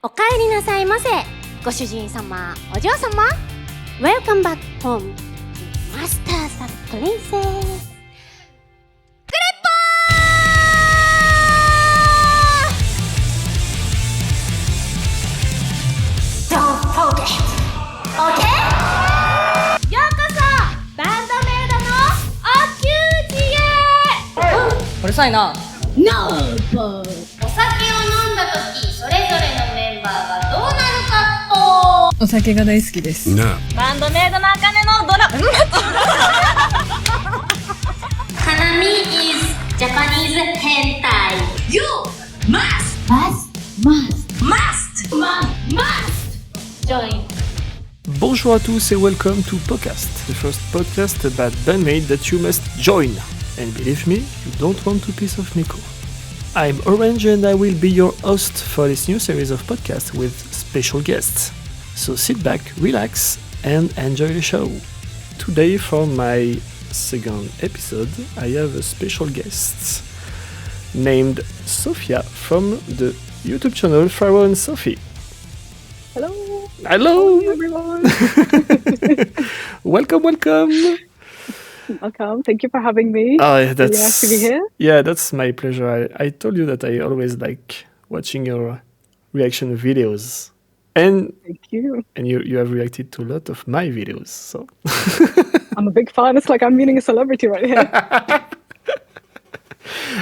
おかえりなさいませ。ご主人様、お嬢様。Welcome back home to Masters and Princess. Don't forget, okay? ようこそバンドメイドのお給仕へ。うるさいな。No, but お酒を飲んだとき、それぞれのメンバーがどうなるかと。お酒が大好きです。バンドメイドの茜のドラ花見 is Japanese hentai. You must join. Bonjour à tous and welcome to Podcast, the first podcast about BAND-MAID that you must join. And believe me, you don't want to piss off Nico. I'm Orange and I will be your host for this new series of podcasts with special guests. So sit back, relax and enjoy the show. Today for my second episode, I have a special guest named Sophia from the YouTube channel Faro and Sofi. Hello. Hello everyone. Welcome. Welcome. Thank you for having me. That's really nice to be here. Yeah, that's my pleasure. I told you that I always like watching your reaction videos. And Thank you. And you have reacted to a lot of my videos, so I'm a big fan. It's like I'm meeting a celebrity right here.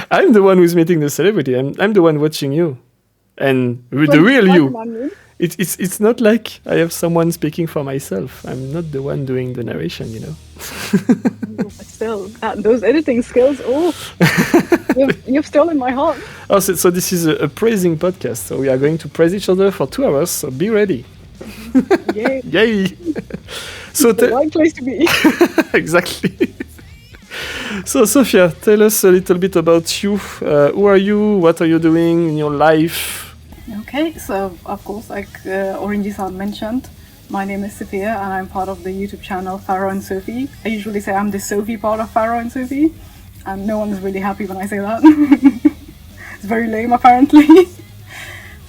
I'm the one who's meeting the celebrity. I'm the one watching you. And with the real you. It's not like I have someone speaking for myself. I'm not the one doing the narration, you know. But still, those editing skills, you've stolen my heart. Oh, so this is a praising podcast. So we are going to praise each other for 2 hours. So be ready. Yay! Yay! So the right place to be. Exactly. So Sophia, tell us a little bit about you. Who are you? What are you doing in your life? Okay, so of course, like Orange-san mentioned, my name is Sophia and I'm part of the YouTube channel Faro and Sofi. I usually say I'm the Sophie part of Faro and Sofi, and no one is really happy when I say that. It's very lame apparently.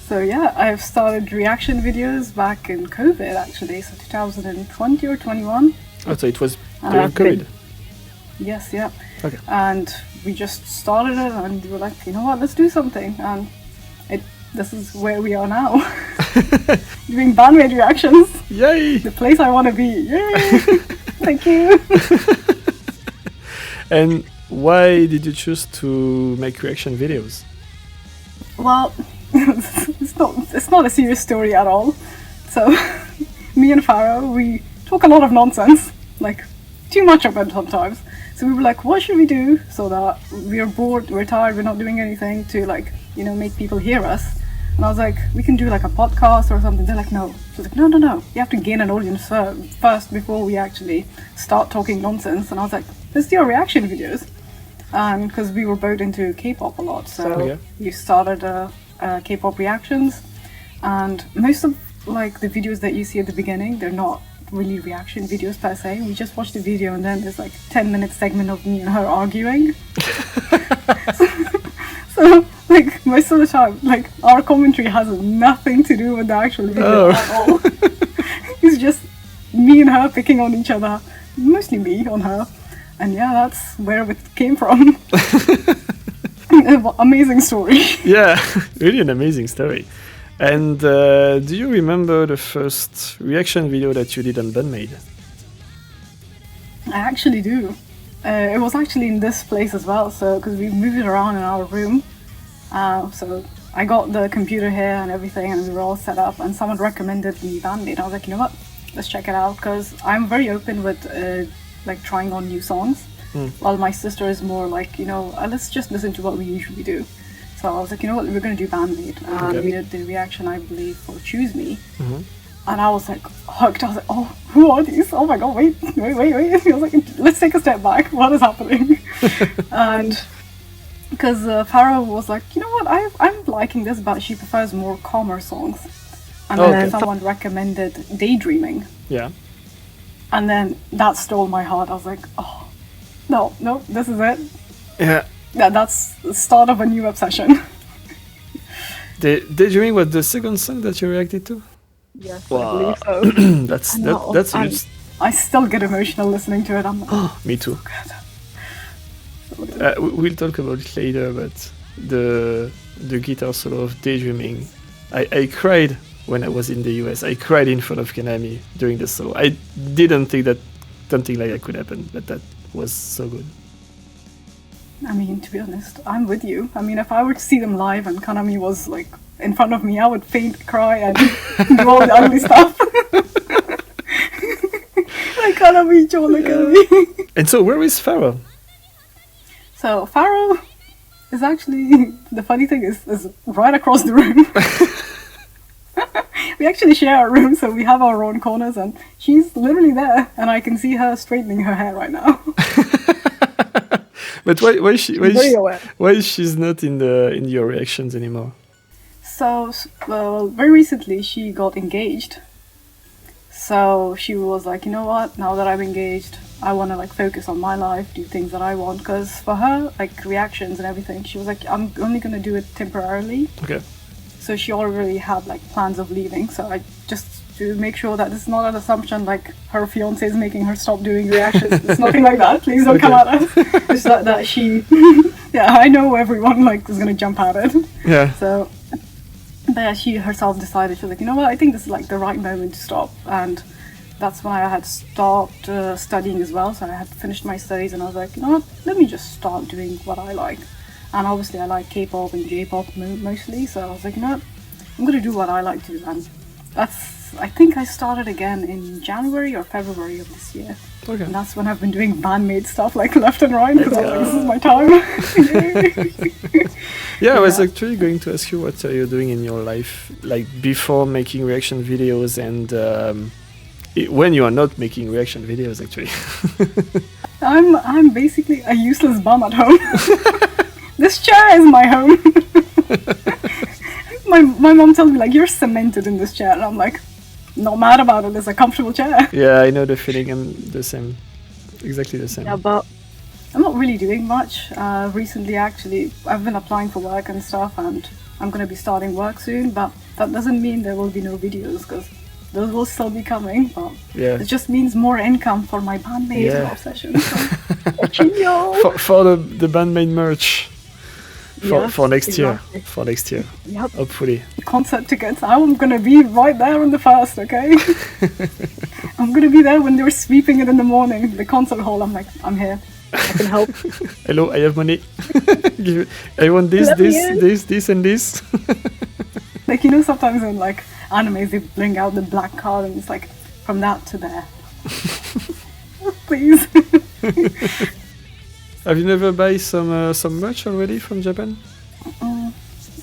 So yeah, I've started reaction videos back in COVID actually, so 2020 or 21. Oh, so it was during COVID? Yes, yeah. Okay. And we just started it and we were like, you know what, let's do something. And this is where we are now. Doing BAND-MAID reactions. Yay! The place I want to be. Yay! Thank you. And why did you choose to make reaction videos? Well, it's not a serious story at all. So, me and Faroh, we talk a lot of nonsense, like too much of it sometimes. So we were like, what should we do so that we're bored, we're tired, we're not doing anything to make people hear us? And I was like, we can do like a podcast or something. They're like, no. She's like, no. You have to gain an audience first before we actually start talking nonsense. And I was like, let's do our reaction videos. And because we were both into K-pop a lot, so we started K-pop reactions. And most of like the videos that you see at the beginning, they're not really reaction videos per se. We just watch the video and then there's like 10-minute segment of me and her arguing. So like most of the time, like our commentary has nothing to do with the actual video at all. It's just me and her picking on each other, mostly me on her. And yeah, that's where it came from. Amazing story. Yeah, really an amazing story. And do you remember the first reaction video that you did on BAND-MAID? I actually do. It was actually in this place as well, so because we moved it around in our room. So I got the computer here and everything, and we were all set up. And someone recommended me BAND-MAID. I was like, you know what? Let's check it out, because I'm very open with like trying on new songs. While my sister is more like, let's just listen to what we usually do. So I was like, you know what? We're gonna do BAND-MAID, and we did the reaction, I believe, for Choose Me. And I was like hooked. I was like, oh, who are these? Oh my god, wait. I was like, let's take a step back. What is happening? And because Faroh was like, you know what, I'm liking this, but she prefers more calmer songs. And then someone recommended Daydreaming. Yeah. And then that stole my heart. I was like, oh, no, this is it. Yeah. That's the start of a new obsession. Daydreaming was the second song that you reacted to? Yes, Wow. I believe so. that's And huge. I still get emotional listening to it. I'm like, Me too. so good. We'll talk about it later, but the guitar solo of Daydreaming, I cried when I was in the US. I cried in front of Konami during the solo. I didn't think that something like that could happen, but that was so good. I mean, to be honest, I'm with you. I mean, if I were to see them live and Konami was like in front of me, I would faint, cry, and do all the ugly stuff. Like Konami, don't look at me. And so, where is Faroh? So Faroh is actually, the funny thing is right across the room. We actually share our room, so we have our own corners, and she's literally there, and I can see her straightening her hair right now. But why is Very aware. she's not in your reactions anymore? So, well, very recently she got engaged. So she was like, you know what? Now that I'm engaged, I want to like focus on my life, do things that I want. Because for her, like reactions and everything, she was like, I'm only gonna do it temporarily. Okay. So she already had like plans of leaving. So I just to make sure that it's not an assumption like her fiance is making her stop doing reactions. It's nothing like that. Please don't come at us. It's that she, yeah, I know everyone like is gonna jump at it. Yeah. So, but yeah, she herself decided, she was like, you know what, I think this is like the right moment to stop. And that's when I had stopped studying as well. So I had finished my studies and I was like, you know what, let me just start doing what I like. And obviously I like K-pop and J-pop mostly. So I was like, you know what, I'm going to do what I like to do. And that's, I think I started again in January or February of this year. Okay. And that's when I've been doing BAND-MAID stuff like left and right because I was like, this is my time. Yeah, I was actually going to ask you what are you doing in your life, like before making reaction videos and when you are not making reaction videos, actually. I'm basically a useless bum at home. This chair is my home. my mom tells me like, you're cemented in this chair, and I'm like, not mad about it. It's a comfortable chair. Yeah, I know the feeling. I'm the same, exactly the same. Yeah, but I'm not really doing much. Recently, actually, I've been applying for work and stuff, and I'm gonna be starting work soon. But that doesn't mean there will be no videos, because those will still be coming. But Yeah. it just means more income for my BAND-MAID Yeah. obsession. So, For the BAND-MAID merch. Yes, For next exactly. year. For next year. Yep. Hopefully. Concert tickets. I'm gonna be right there on the first, okay? I'm gonna be there when they're sweeping it in the morning, the concert hall. I'm like, I'm here. I can help. Hello, I have money. I want this, Let me this, in. this, and this. Like, you know, sometimes in like animes, they bring out the black card and it's like, from that to there. Please. Have you never buy some merch already from Japan?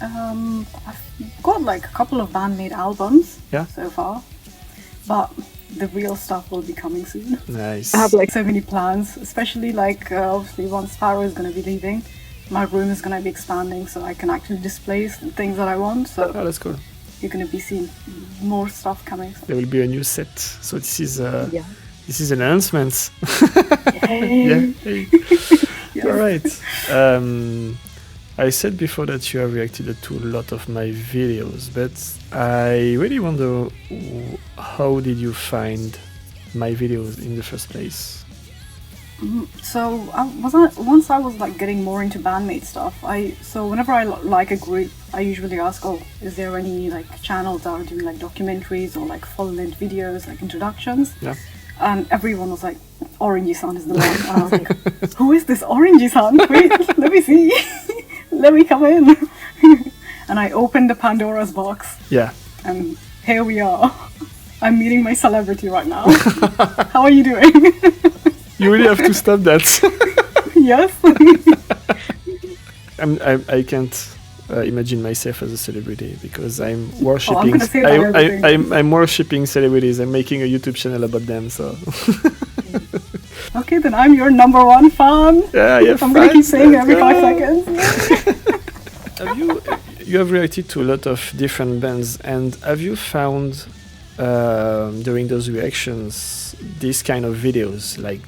I've got like a couple of BAND-MAID albums Yeah. so far, but the real stuff will be coming soon. Nice. I have like so many plans, especially like obviously once Faro is going to be leaving, my room is going to be expanding so I can actually display the things that I want. So Oh, that's cool. you're going to be seeing more stuff coming. So. There will be a new set. So this is Yeah. this is an announcement. Yay. Yeah. Hey. Yes. All right. I said before that you have reacted to a lot of my videos, but I really wonder how did you find my videos in the first place? So once I was like getting more into BAND-MAID stuff, so whenever I like a group, I usually ask, oh, is there any like channels that are doing like documentaries or like full-length videos, like introductions? Yeah. And everyone was like, Orangey-san is the one. And I was like, who is this Orangey-san? Wait, let me see. Let me come in. And I opened the Pandora's box, Yeah. and here we are. I'm meeting my celebrity right now. How are you doing? You really have to stop that. Yes. I can't imagine myself as a celebrity because I'm worshipping. I'm gonna say that everything. I'm worshipping celebrities. I'm making a YouTube channel about them. So Okay, then I'm your number one fan. yeah, yeah. I'm gonna keep saying it every 5 go. seconds. Have you have reacted to a lot of different bands, and have you found during those reactions these kind of videos, like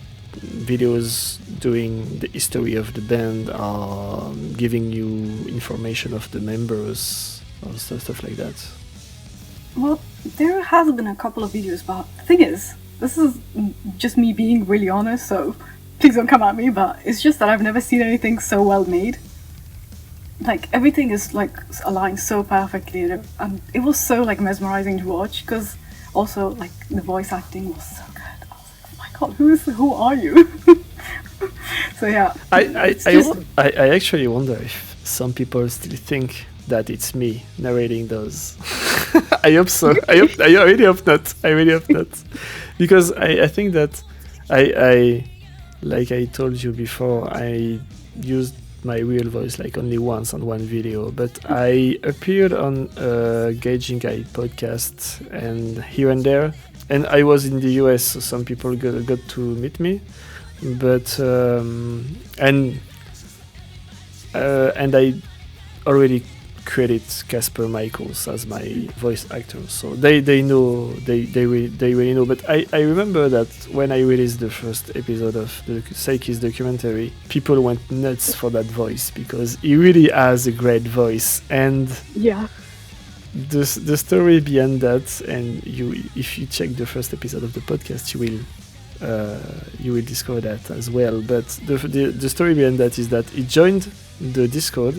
videos doing the history of the band or giving you information of the members, or stuff like that? Well, there has been a couple of videos, but the thing is, this is just me being really honest, so please don't come at me, but it's just that I've never seen anything so well made. Like, everything is like aligned so perfectly, and it was so like mesmerizing to watch, because also like the voice acting was so good. I was like, oh my god, who are you? So yeah, I actually wonder if some people still think that it's me narrating those. I hope so. I really hope not. I really hope not, because I think that I like I told you before, I used my real voice like only once on one video, but I appeared on a Gauging Guy podcast and here and there, and I was in the US, so some people got to meet me, but and I already credit Casper Michaels as my voice actor, so they know, they really know. But I remember that when I released the first episode of the Psyche's documentary, people went nuts for that voice, because he really has a great voice, and yeah. the story behind that, and if you check the first episode of the podcast, you will discover that as well. But the story behind that is that he joined the Discord.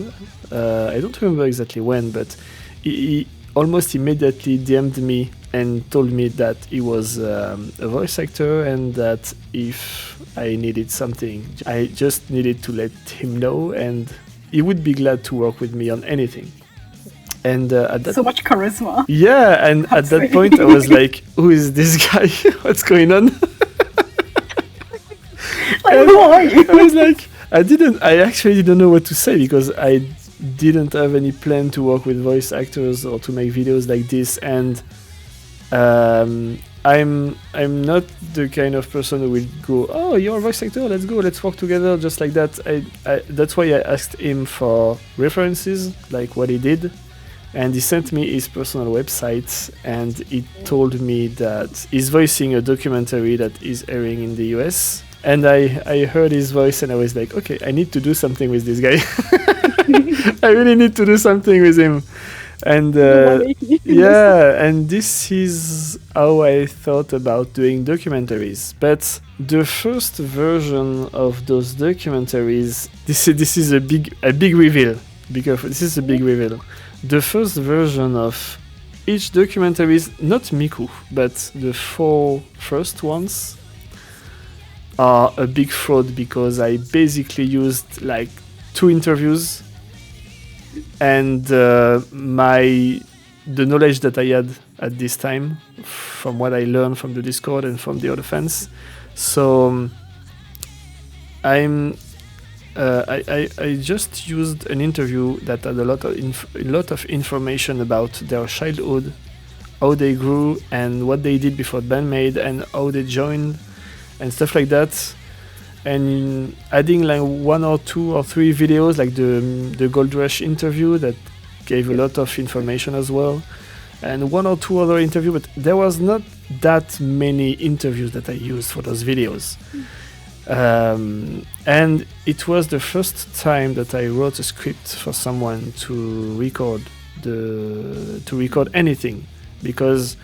I don't remember exactly when, but he almost immediately DM'd me and told me that he was a voice actor, and that if I needed something, I just needed to let him know, and he would be glad to work with me on anything. And at that So much charisma. yeah, and at that point I was like, who is this guy? What's going on? Like, who are you? I was like, I actually didn't know what to say, because I didn't have any plan to work with voice actors or to make videos like this, and I'm not the kind of person who will go, oh, you're a voice actor, let's work together, just like that. That's why I asked him for references, like what he did, and he sent me his personal website, and he told me that he's voicing a documentary that is airing in the US. And I heard his voice, and I was like, okay, I need to do something with this guy. I really need to do something with him. And yeah, and this is how I thought about doing documentaries. But the first version of those documentaries, this is a big reveal. Be careful, this is a big reveal. The first version of each documentary is not Miku, but the 4 first ones are a big fraud, because I basically used like 2 interviews and the knowledge that I had at this time from what I learned from the Discord and from the other fans. So I just used an interview that had a lot of information about their childhood, how they grew, and what they did before BAND-MAID, and how they joined, and stuff like that, and adding like 1 or 2 or 3 videos, like the Gold Rush interview that gave a lot of information as well, and 1 or 2 other interviews, but there was not that many interviews that I used for those videos. And it was the first time that I wrote a script for someone to record anything, because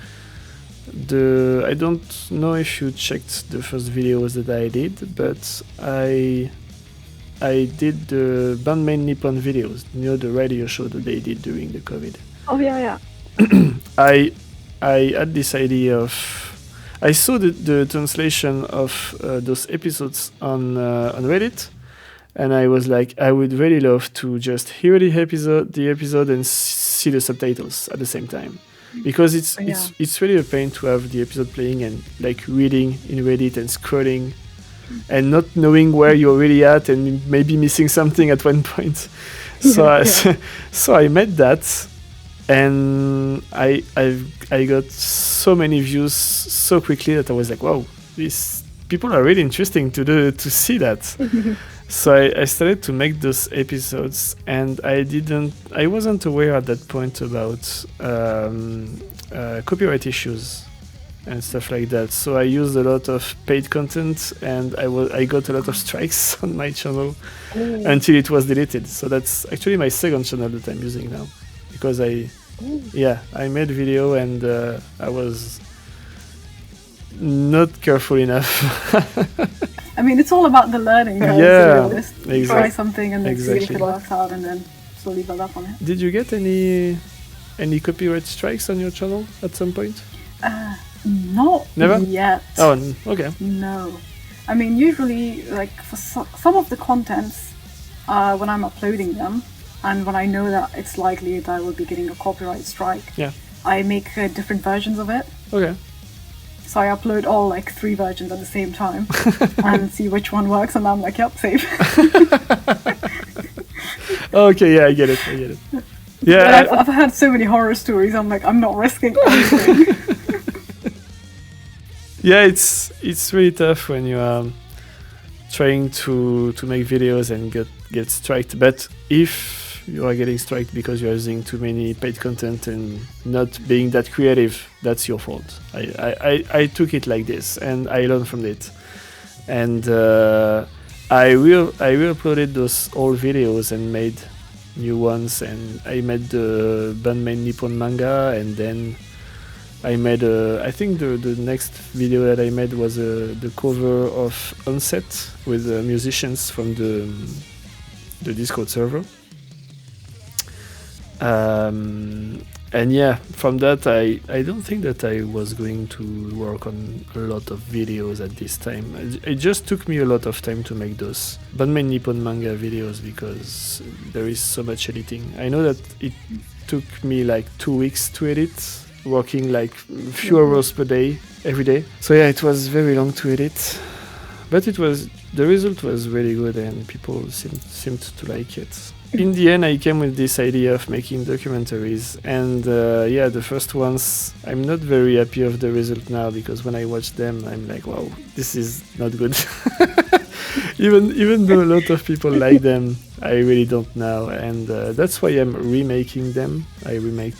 I don't know if you checked the first videos that I did, but I did the BAND-MAID Nippon videos, the radio show that they did during the COVID. Oh yeah. I had this idea of, I saw the translation of those episodes on Reddit, and I was like, I would really love to just hear the episode and see the subtitles at the same time, because it's really a pain to have the episode playing and like reading in Reddit and scrolling and not knowing where you're really at and maybe missing something at one point. So I made that, and I got so many views so quickly that I was like, wow, these people are really interesting to see that. So I started to make those episodes, and I wasn't aware at that point about copyright issues and stuff like that. So I used a lot of paid content, and I got a lot of strikes on my channel until it was deleted. So that's actually my second channel that I'm using now. because I made video and I was not careful enough. I mean, it's all about the learning curve. Yeah, to be honest. exactly. Try something and then see if Exactly. it works out, and then slowly build up on it. Did you get any copyright strikes on your channel at some point? Not Never? yet. Oh, okay. No. I mean, usually, like, for some of the contents, when I'm uploading them, and when I know that it's likely that I will be getting a copyright strike, Yeah. I make different versions of it. Okay. So I upload all, like, 3 versions at the same time and see which one works, and I'm like, yep, safe. Okay, yeah, I get it. But Yeah, I've had so many horror stories, I'm like, I'm not risking anything. yeah, it's really tough when you are trying to make videos and get striked. But if you are getting striked because you are using too many paid content and not being that creative, that's your fault. I took it like this and I learned from it. And I re-uploaded those old videos and made new ones, and I made the BAND-MAID Nippon manga, and then I made I think the next video that I made was the cover of Onset with musicians from the Discord server. And yeah, from that I don't think that I was going to work on a lot of videos at this time. It just took me a lot of time to make those BAND-MAID Nippon manga videos because there is so much editing. I know that it took me like 2 weeks to edit, working like a few hours per day, every day. So yeah, it was very long to edit, but the result was really good and people seemed to like it. In the end, I came with this idea of making documentaries, and yeah, the first ones, I'm not very happy of the result now, because when I watch them, I'm like, wow, this is not good. even though a lot of people like them, I really don't now, and that's why I'm remaking them. I remade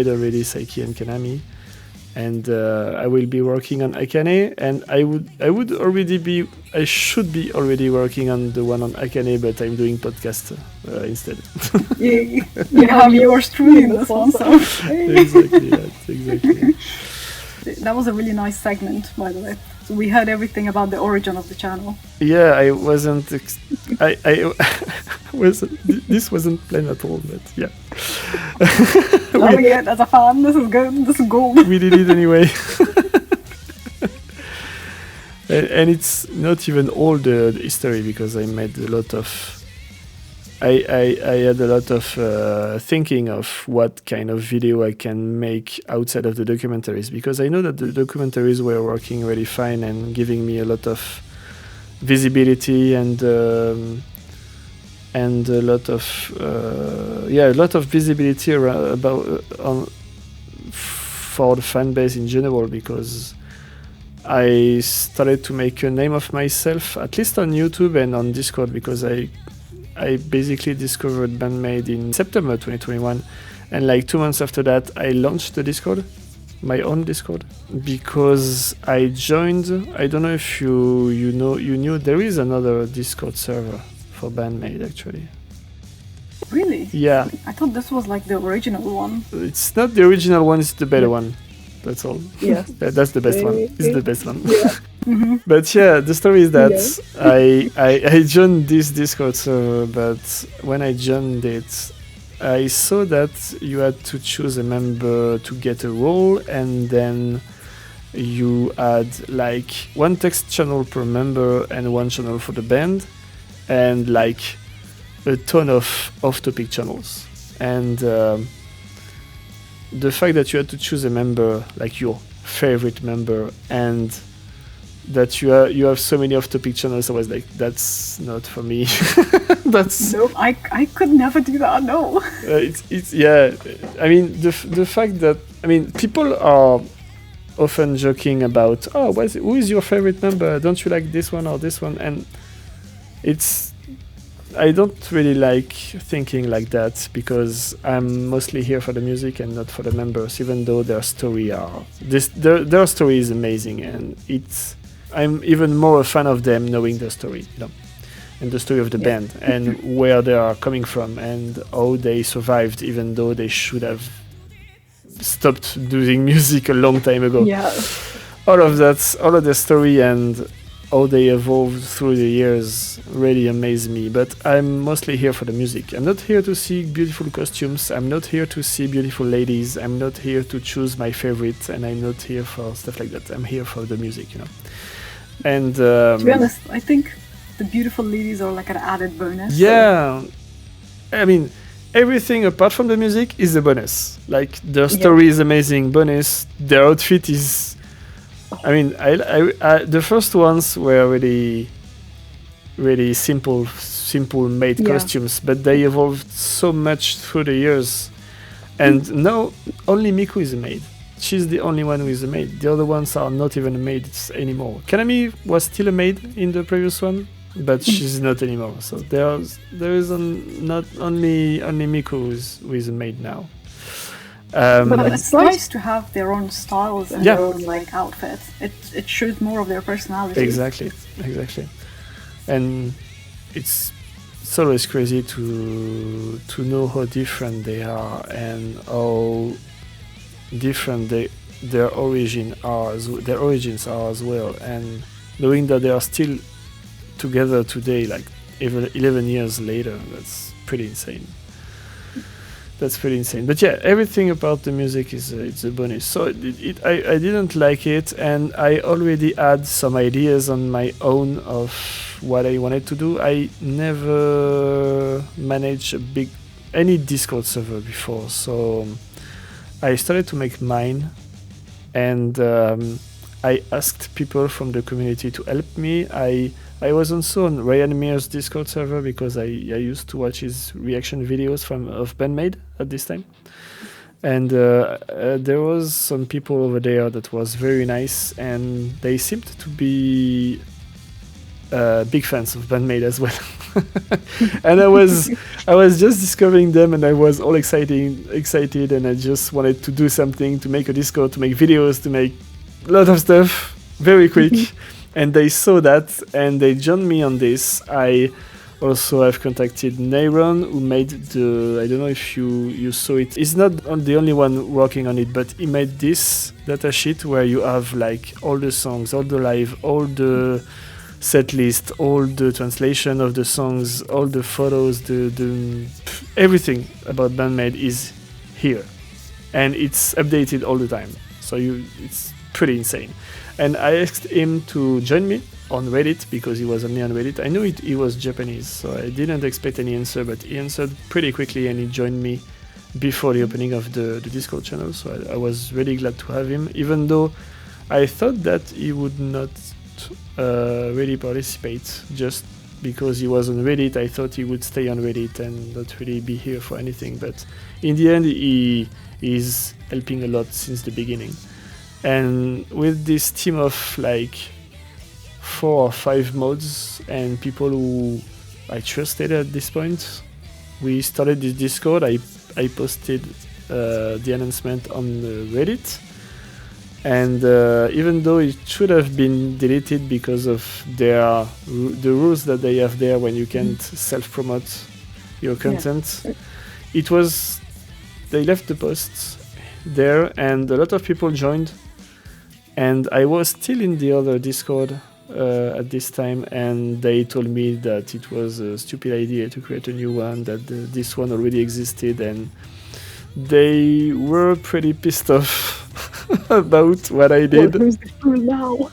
already Saiki and Kanami, and I will be working on Akane, and I should be already working on the one on Akane, but I'm doing podcast instead. You have yours truly in this one, so. Exactly, exactly. That was a really nice segment, by the way. So we heard everything about the origin of the channel. Yeah, I wasn't. This wasn't planned at all, but yeah. Loving it as a fan. This is good. This is gold. We did it anyway. And it's not even all the history, because I made a lot of. I had a lot of thinking of what kind of video I can make outside of the documentaries, because I know that the documentaries were working really fine and giving me a lot of visibility and a lot of visibility for the fan base in general, because I started to make a name of myself, at least on YouTube and on Discord, because I basically discovered BAND-MAID in September 2021, and like 2 months after that I launched the Discord, my own Discord, because I joined. I don't know if you knew there is another Discord server for BAND-MAID actually. Really? Yeah. I thought this was like the original one. It's not the original one, it's the better one. That's all. Yeah. That's the best one. It's the best one. Yeah. Mm-hmm. But yeah, the story is that I joined this Discord server, but when I joined it, I saw that you had to choose a member to get a role, and then you had like 1 text channel per member and 1 channel for the band, and like a ton of off-topic channels. And the fact that you had to choose a member, like your favorite member, and that you have so many off-topic channels, I was like, that's not for me. That's No, I could never do that. No. it's yeah. I mean the fact that, I mean, people are often joking about, oh, who is your favorite member? Don't you like this one or this one? And I don't really like thinking like that, because I'm mostly here for the music and not for the members, even though their story is amazing, and I'm even more a fan of them knowing their story, you know. and the story of the band and where they are coming from and how they survived even though they should have stopped doing music a long time ago. Yeah. All of the story and how they evolved through the years really amaze me. But I'm mostly here for the music. I'm not here to see beautiful costumes. I'm not here to see beautiful ladies. I'm not here to choose my favorite, and I'm not here for stuff like that. I'm here for the music, you know. And To be honest, I think the beautiful ladies are like an added bonus. yeah, I mean, everything apart from the music is a bonus. Like their story is amazing, bonus. Their outfit is. I mean, I the first ones were really, really simple made costumes, but they evolved so much through the years. And now only Miku is a maid. She's the only one who is a maid. The other ones are not even a maid anymore. Kanami was still a maid in the previous one, but she's not anymore. So there is not only Miku who is a maid now. But it's nice to have their own styles and their own like outfit. It shows more of their personality. Exactly. And it's always crazy to know how different they are and how different their origins are as well. And knowing that they are still together today, like even 11 years later, that's pretty insane. But yeah, everything about the music is it's a bonus. So I didn't like it, and I already had some ideas on my own of what I wanted to do. I never managed any Discord server before, so I started to make mine, and I asked people from the community to help me. I was also on Ryan Mears' Discord server because I used to watch his reaction videos of BAND-MAID at this time. And there was some people over there that was very nice, and they seemed to be big fans of BAND-MAID as well. And I was just discovering them, and I was all excited, and I just wanted to do something, to make a Discord, to make videos, to make a lot of stuff very quick. And they saw that, and they joined me on this. I also have contacted Nairon, who made I don't know if you saw it. He's not the only one working on it, but he made this datasheet where you have like all the songs, all the live, all the set list, all the translation of the songs, all the photos, everything about BAND-MAID is here. And it's updated all the time. So it's pretty insane. And I asked him to join me on Reddit because he was only on Reddit. I knew he was Japanese, so I didn't expect any answer, but he answered pretty quickly and he joined me before the opening of the Discord channel. So I was really glad to have him, even though I thought that he would not really participate just because he was on Reddit. I thought he would stay on Reddit and not really be here for anything, but in the end he is helping a lot since the beginning. And with this team of like 4 or 5 mods and people who I trusted at this point, we started this Discord. I posted the announcement on the Reddit, and even though it should have been deleted because of the rules that they have there when you can't self-promote your content, they left the posts there, and a lot of people joined. And I was still in the other Discord at this time, and they told me that it was a stupid idea to create a new one, that this one already existed, and they were pretty pissed off about what I did. Who's the fool now?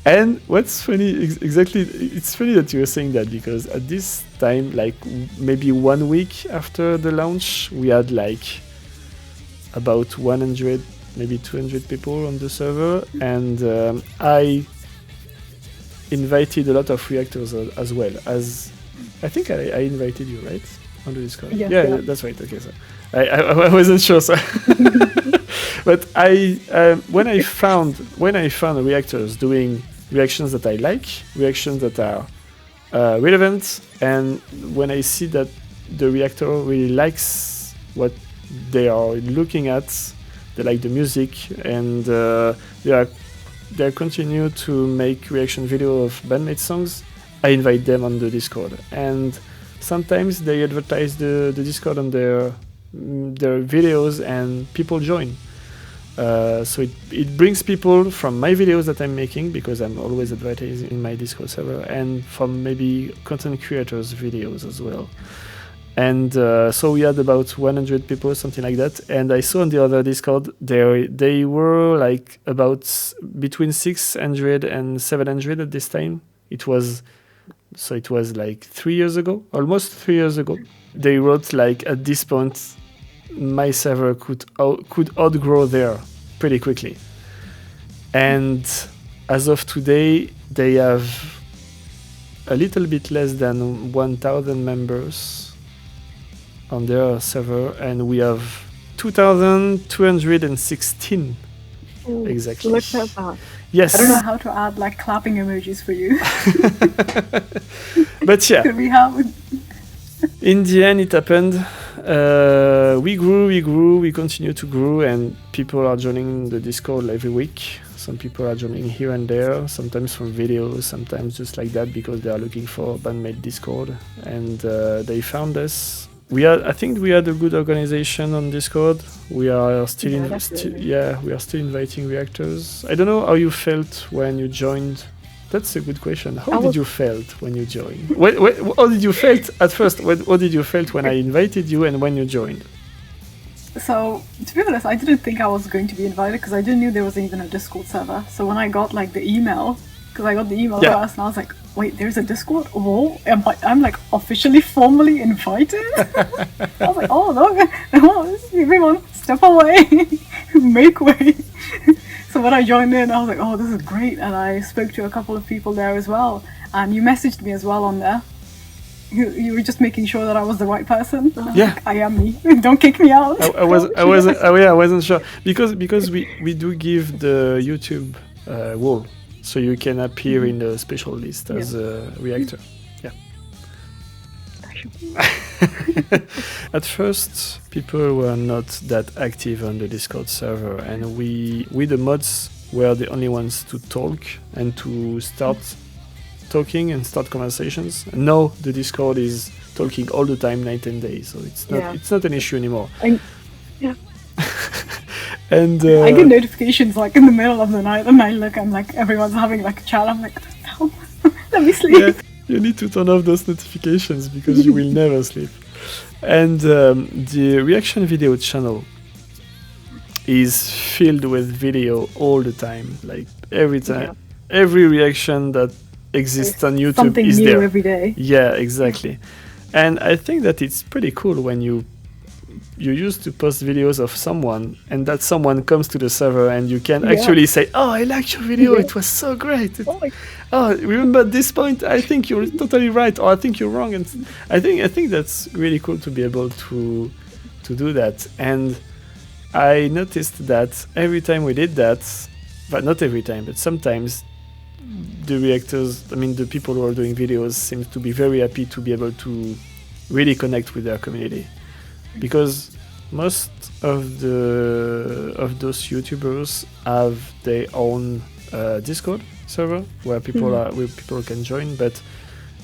And what's funny, it's funny that you were saying that, because at this time, like maybe 1 week after the launch, we had like about 100, maybe 200 people on the server, and I invited a lot of reactors as well. As I think I invited you, right, on the Discord? Yeah, that's right. Okay, so I wasn't sure, so but when I found reactors doing reactions that I like, reactions that are relevant, and when I see that the reactor really likes what they are looking at, they like the music, and they continue to make reaction video of BAND-MAID songs, I invite them on the Discord, and sometimes they advertise the Discord on their videos, and people join. So it brings people from my videos that I'm making, because I'm always advertising in my Discord server, and from maybe content creators' videos as well. And so we had about 100 people, something like that. And I saw on the other Discord, they were like about between 600 and 700 at this time. It was like 3 years ago, almost 3 years ago. They wrote like, at this point, my server could outgrow there pretty quickly. And as of today, they have a little bit less than 1,000 members on their server, and we have 2,216 exactly. Look at that. Yes. I don't know how to add like clapping emojis for you. But yeah. Could we have? In the end, it happened. We grew, we continue to grow, and people are joining the Discord every week. Some people are joining here and there, sometimes from videos, sometimes just like that, because they are looking for BAND-MAID Discord, and they found us. I think we had a good organization on Discord. We are still we are still inviting reactors. I don't know how you felt when you joined. That's a good question. How did you felt when you joined? How did you felt at first? What did you felt when I invited you and when you joined? So, to be honest, I didn't think I was going to be invited, because I didn't know there was even a Discord server. So when I got like the email, because I got the email first, and I was like, wait, there's a Discord? Whoa, I'm like officially, formally invited? I was like, oh no, everyone step away, make way. So when I joined in, I was like, oh, this is great. And I spoke to a couple of people there as well. And you messaged me as well on there. You were just making sure that I was the right person. Yeah, like, I am me. Don't kick me out. I wasn't sure, because we do give the YouTube wall, so you can appear in the special list as a reactor. Yeah. At first, people were not that active on the Discord server, and we the mods were the only ones to talk and to start talking and start conversations. And now the Discord is talking all the time, night and day, so it's not an issue anymore. And I get notifications like in the middle of the night, and I look, I'm like, everyone's having like a chat. I'm like, no, let me sleep. Yeah, you need to turn off those notifications, because you will never sleep. And the reaction video channel is filled with video all the time. Like every time, every reaction that exists on YouTube something is new there every day. Yeah, exactly. And I think that it's pretty cool when you used to post videos of someone, and that someone comes to the server, and you can actually say, oh, I liked your video, it was so great. Remember at this point, I think you're totally right, or I think you're wrong. And I think that's really cool to be able to do that. And I noticed that every time we did that, but not every time, but sometimes, the reactors, the people who are doing videos, seem to be very happy to be able to really connect with their community, because most of those YouTubers have their own Discord server where people can join, but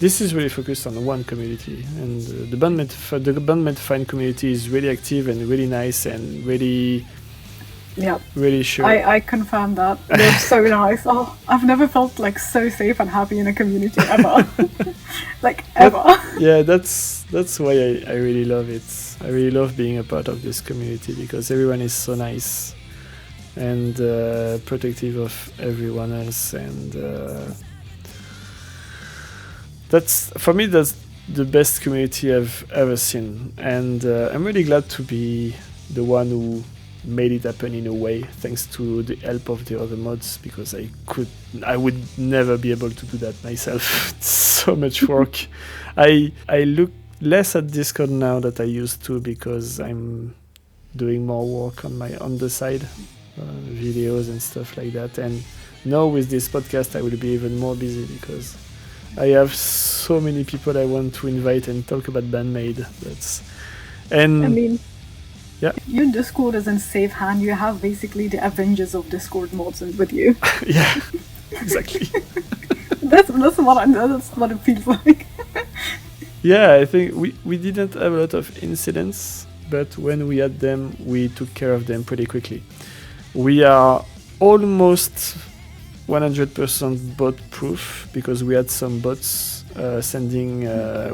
this is really focused on one community, and the BAND-MAID fan community is really active and really nice and really. Yeah, really sure. I confirm that. They're so nice. Oh, I've never felt like so safe and happy in a community ever. Like ever. Yeah, that's why I really love it. I really love being a part of this community, because everyone is so nice and protective of everyone else, and that's the best community I've ever seen, and I'm really glad to be the one who made it happen in a way, thanks to the help of the other mods, because I would never be able to do that myself. It's so much work. I look less at Discord now that I used to, because I'm doing more work on the side, videos and stuff like that. And now with this podcast, I will be even more busy, because I have so many people I want to invite and talk about BAND-MAID. Yeah. Your Discord is in safe hand. You have basically the Avengers of Discord mods with you. Yeah, exactly. That's what it feels like. Yeah, I think we didn't have a lot of incidents, but when we had them, we took care of them pretty quickly. We are almost 100% bot proof because we had some bots sending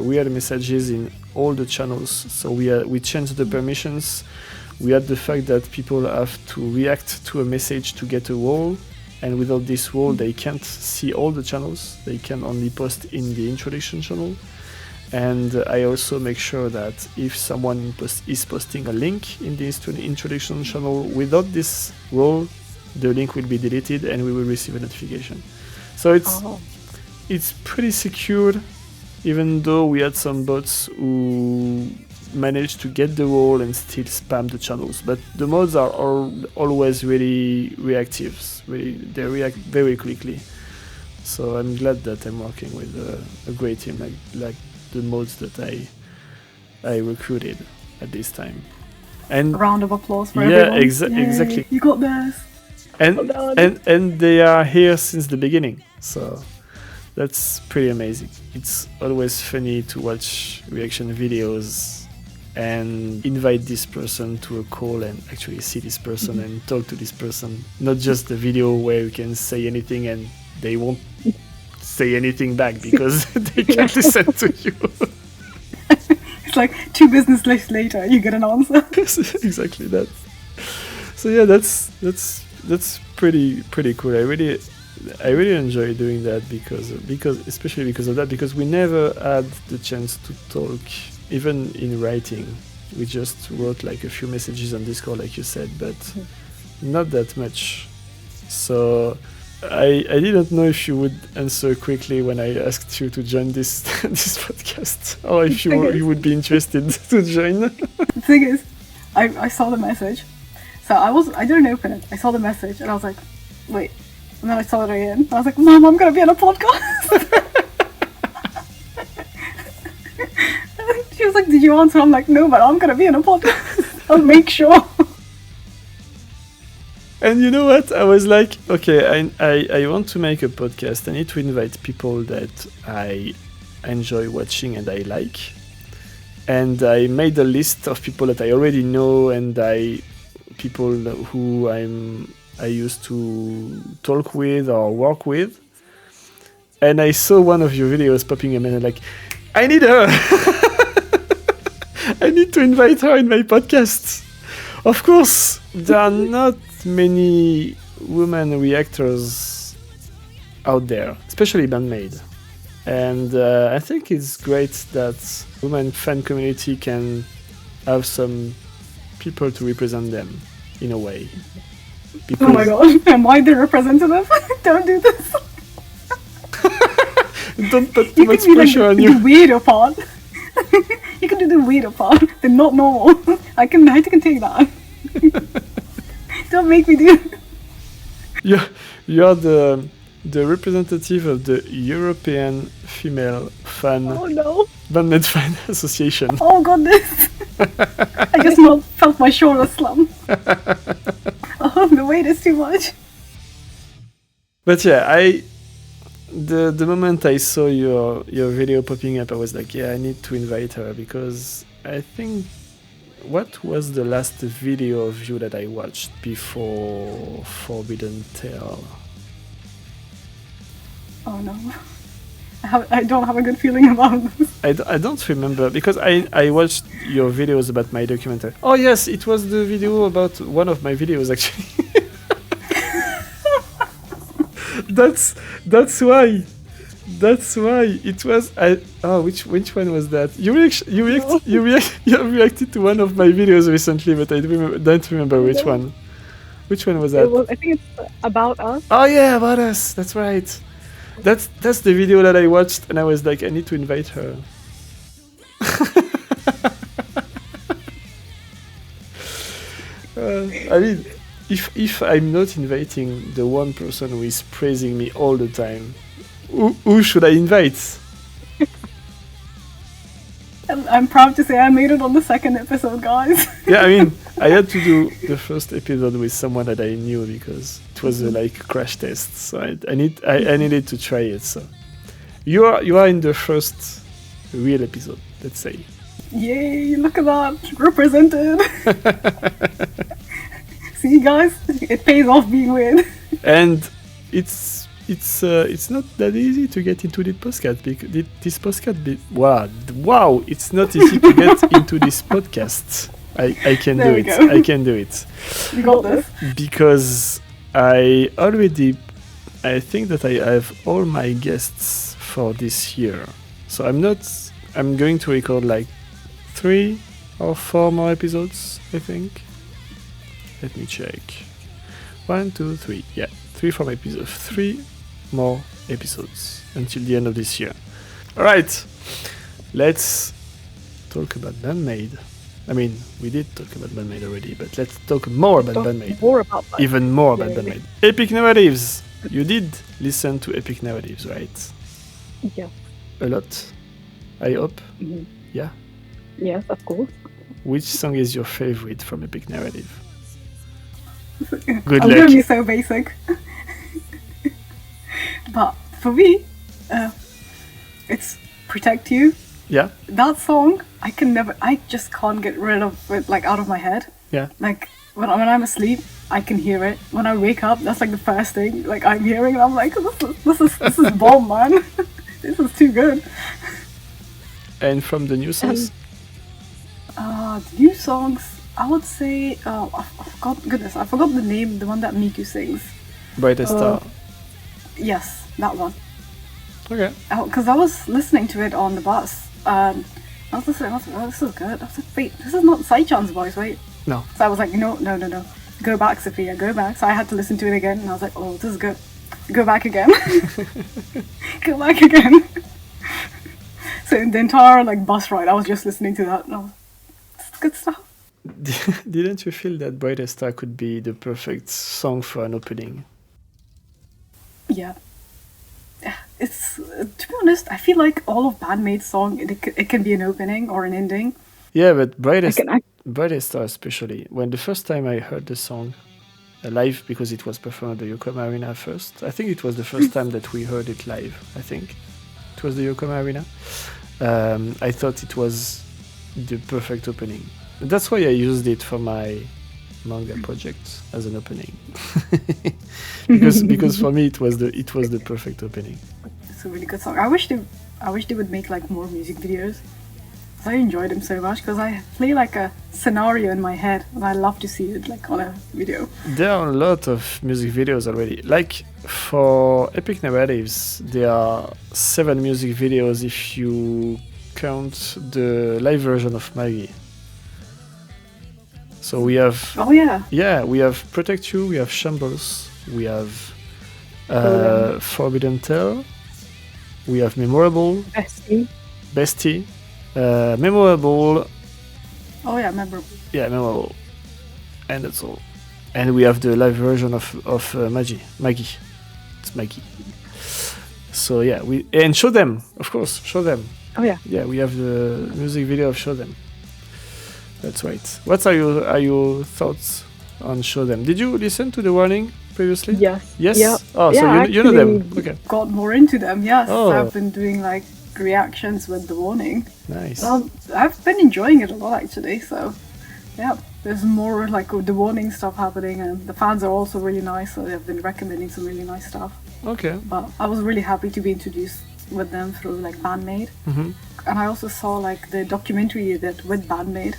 weird messages in all the channels. So we changed the permissions. We had the fact that people have to react to a message to get a wall, and without this wall they can't see all the channels. They can only post in the introduction channel. And I also make sure that if someone is posting a link in the introduction channel without this role, the link will be deleted and we will receive a notification. So it's pretty secure, even though we had some bots who managed to get the role and still spam the channels. But the mods are always really reactive. They react very quickly. So I'm glad that I'm working with a great team like the mods that I recruited at this time. And a round of applause for everyone. Exactly. You got this. And they are here since the beginning, so that's pretty amazing. It's always funny to watch reaction videos and invite this person to a call and actually see this person and talk to this person, not just the video where you can say anything and they won't say anything back because they can't listen to you. It's like 2 business days later you get an answer. Exactly that. So yeah, that's pretty cool. I really enjoy doing that because especially because of that, because we never had the chance to talk even in writing. We just wrote like a few messages on Discord like you said, but not that much. So I didn't know if you would answer quickly when I asked you to join this podcast, or if you would be interested to join. The thing is, I saw the message. So I didn't open it. I saw the message and I was like, wait. And then I saw it again. I was like, Mom, I'm going to be on a podcast. She was like, did you answer? I'm like, no, but I'm going to be on a podcast. I'll make sure. And you know what? I was like, okay, I want to make a podcast. I need to invite people that I enjoy watching and I like. And I made a list of people that I already know and people who I used to talk with or work with. And I saw one of your videos popping up and I'm like, I need her. I need to invite her in my podcast. Of course, there are not many women reactors out there, especially BAND-MAID. And I think it's great that women fan community can have some people to represent them in a way. Oh my god, am I the representative? Don't do this. Don't put too much pressure on you. The weirder part. You can do the weirder part. The not normal. I can take that. Don't make me do it. You're the representative of the European Female Fan BAND-MAID Fan Association. Oh goodness. I just felt my shoulder slump. Oh, the weight is too much. But yeah, the moment I saw your video popping up, I was like, yeah, I need to invite her, because I think, what was the last video of you that I watched before Forbidden Tale? Oh no. I don't have a good feeling about this. I don't remember, because I watched your videos about my documentary. Oh yes, it was the video about one of my videos actually. That's why. It was. Which one was that? You reacted to one of my videos recently, but I don't remember which one. Which one was that? I think it's About Us. Oh yeah, About Us. That's right. That's the video that I watched, and I was like, I need to invite her. I mean, if I'm not inviting the one person who is praising me all the time, who should I invite? I'm proud to say I made it on the second episode, guys. Yeah, I mean, I had to do the first episode with someone that I knew because it was like a crash test. So I needed to try it. So You are in the first real episode, let's say. Yay! Look at that, represented. See, guys, it pays off being weird. And it's not that easy to get into this podcast because this podcast. Wow! It's not easy to get into this podcast. I can do it. I can do it. You got this. Because I think that I have all my guests for this year. So I'm going to record like 3 or 4 more episodes, I think. Let me check. 1, 2, 3. Yeah, 3 more episodes until the end of this year. Alright, let's talk about BAND-MAID. I mean, we did talk about BAND-MAID already, but let's talk more about BAND-MAID. Even more about BAND-MAID. Epic Narratives! You did listen to Epic Narratives, right? Yeah. A lot, I hope. Mm-hmm. Yeah? Yes, of course. Which song is your favorite from Epic Narrative? Good I'm luck. gonna be so basic. But for me, it's Protect You. Yeah? That song, I just can't get rid of it, like, out of my head. Yeah. Like, when I'm asleep, I can hear it. When I wake up, that's like the first thing, like, I'm hearing, and I'm like, this is bomb, man. This is too good. And from the new songs? The new songs, I would say, I forgot the name, the one that Miku sings. Brightest Star. Yes, that one. Okay. Because I was listening to it on the bus, and I was listening, oh, this is good. I was like, wait, this is not Saichan's voice, wait. No. So I was like, no. Go back, Sophia, go back. So I had to listen to it again, and I was like, oh, this is good. Go back again. Go back again. So in the entire like bus ride, I was just listening to that, and I was, it's good stuff. Didn't you feel that Brightest Star could be the perfect song for an opening? Yeah. It's to be honest, I feel like all of BAND-MAID's song, it can be an opening or an ending. Yeah, but Brightest Star especially. When the first time I heard the song live, because it was performed at the Yokohama Arena first. I think it was the first time that we heard it live. I think it was the Yokohama Arena. I thought it was the perfect opening. That's why I used it for my manga project as an opening. because for me it was the perfect opening. It's a really good song. I wish they would make like more music videos. I enjoyed them so much because I play like a scenario in my head and I love to see it like on a video. There are a lot of music videos already. Like for Epic Narratives, there are 7 music videos if you count the live version of Maggie. So we have... Oh yeah. Yeah, we have Protect You, we have Shambles, we have Forbidden Tale, we have Memorable, Bestie, Memorable. Oh yeah, memorable. Yeah, Memorable. And that's all. And we have the live version of Maggie. It's Maggie. So yeah, and Show Them, of course, Show Them. Oh yeah. Yeah, we have the music video of Show Them. That's right. What are your thoughts on Show Them? Did you listen to the warning previously? Yes. Yes? Yeah. Oh, Yeah, so you know them. Okay. Got more into them, yes. Oh. I've been doing like reactions with the warning. Nice. I've been enjoying it a lot actually, so yeah, there's more like with the warning stuff happening, and the fans are also really nice, so they've been recommending some really nice stuff. Okay. But I was really happy to be introduced with them through like BAND-MAID. Mm-hmm. And I also saw like the documentary they did with BAND-MAID,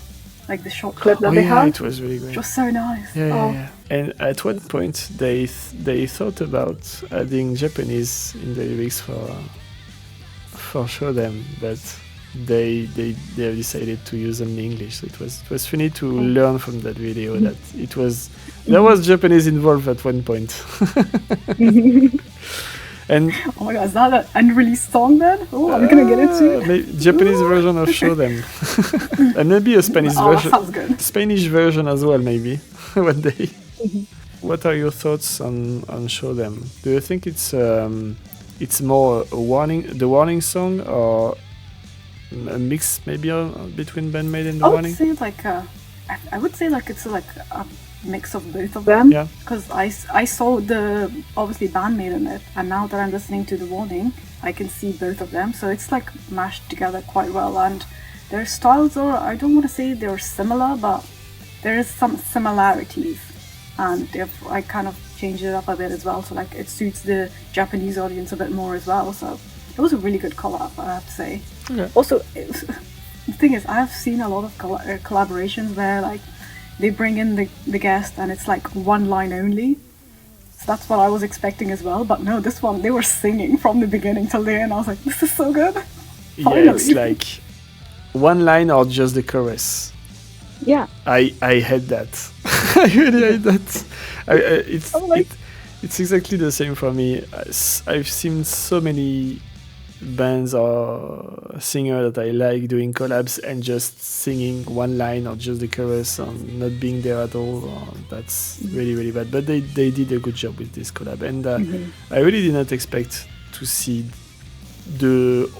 like the short clip that Oh they yeah, had. it was really great. It was so nice. Yeah. And at one point they thought about adding Japanese in the lyrics for Show Them, but they have decided to use only English. So it was funny to learn from that video that there was Japanese involved at one point. And oh my god, is that an unreleased song then? Oh, I'm gonna get into it. Japanese version of Show Them. And maybe a Spanish version. That sounds good. Spanish version as well, maybe one day. What are your thoughts on Show Them? Do you think it's more the warning song, or a mix maybe between BAND-MAID and the warning? I would say like I would say like it's like mix of both of them. Yeah. Because I saw the obviously BAND-MAID in it, and now that I'm listening to the warning, I can see both of them. So it's like mashed together quite well, and their styles are, I don't want to say they're similar, but there is some similarities, and I kind of changed it up a bit as well, so like it suits the Japanese audience a bit more as well. So it was a really good collab, I have to say. Okay. Also, the thing is, I've seen a lot of collaborations where like they bring in the guest and it's like one line only. So that's what I was expecting as well. But no, this one, they were singing from the beginning till the end. I was like, this is so good. Yeah, it's like one line or just the chorus. Yeah. I hate that. I really hate that. It's exactly the same for me. I've seen so many bands or singers that I like doing collabs and just singing one line or just the chorus and not being there at all. That's really, really bad. But they did a good job with this collab, and I really did not expect to see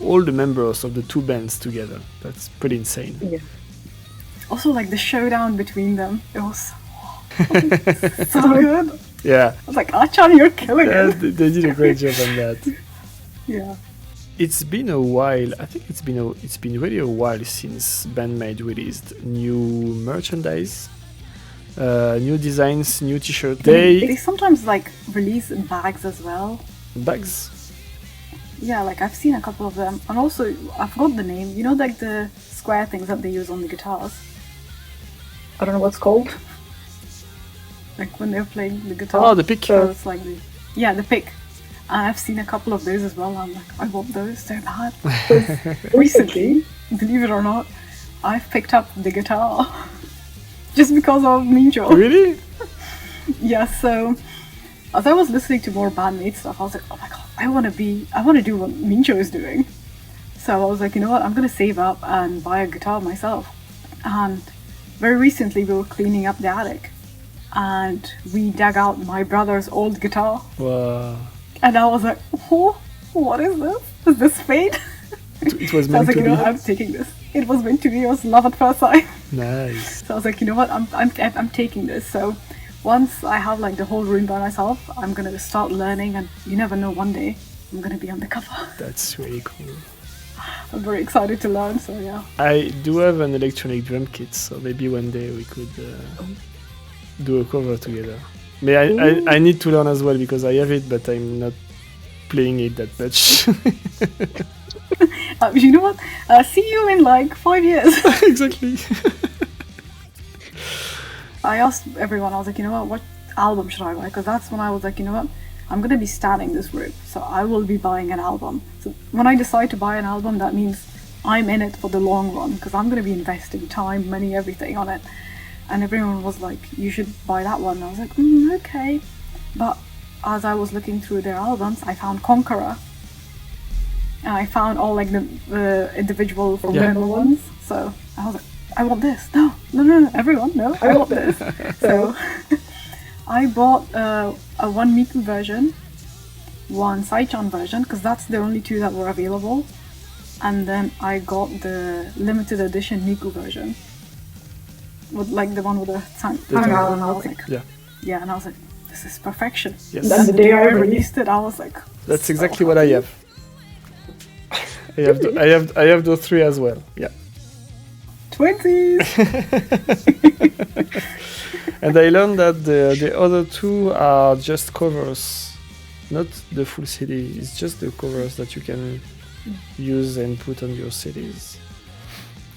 all the members of the two bands together. That's pretty insane. Yeah. Also, like the showdown between them, it was so good. Yeah. I was like, Achan, you're killing Yeah, it. they did a great job on that. Yeah. It's been a while. I think it's been really a while since BAND-MAID released new merchandise, new designs, new T-shirt. They sometimes like release bags as well. Bags. Yeah, like I've seen a couple of them, and also I forgot the name. You know, like the square things that they use on the guitars. I don't know what's called. Like when they're playing the guitar. Oh, the pick. So it's like the pick. I've seen a couple of those as well. I'm like, I want those so bad. Recently, believe it or not, I've picked up the guitar just because of Mincho. Really? Yeah. So as I was listening to more BAND-MAID stuff, I was like, oh my god, I want to do what Mincho is doing. So I was like, you know what, I'm gonna save up and buy a guitar myself. And very recently, we were cleaning up the attic, and we dug out my brother's old guitar. Wow. And I was like, oh, what is this? Is this fate? It was So I meant was like, to you know, be. I'm taking this. It was meant to be. It was love at first sight. Nice. So I was like, you know what? I'm taking this. So once I have like the whole room by myself, I'm gonna start learning, and you never know, one day I'm gonna be on the cover. That's really cool. I'm very excited to learn. So yeah. I do have an electronic drum kit, so maybe one day we could do a cover together. I need to learn as well because I have it, but I'm not playing it that much. You know what? See you in like 5 years. Exactly. I asked everyone, I was like, you know what album should I buy? Because that's when I was like, you know what, I'm going to be starting this route, so I will be buying an album. So when I decide to buy an album, that means I'm in it for the long run, because I'm going to be investing time, money, everything on it. And everyone was like, you should buy that one. And I was like, okay. But as I was looking through their albums, I found Conqueror. And I found all like the individual member ones. So I was like, I want this. No, everyone, no, I want this. So I bought a one Miku version, one Saichan version, because that's the only two that were available. And then I got the limited edition Miku version, with like the one with the tank. And I was like, yeah, and I was like, this is perfection. Yes. And the day I released it, I was like, That's exactly what I have. I have those three as well. Yeah. 20s. And I learned that the other two are just covers, not the full CD. It's just the covers that you can use and put on your CDs.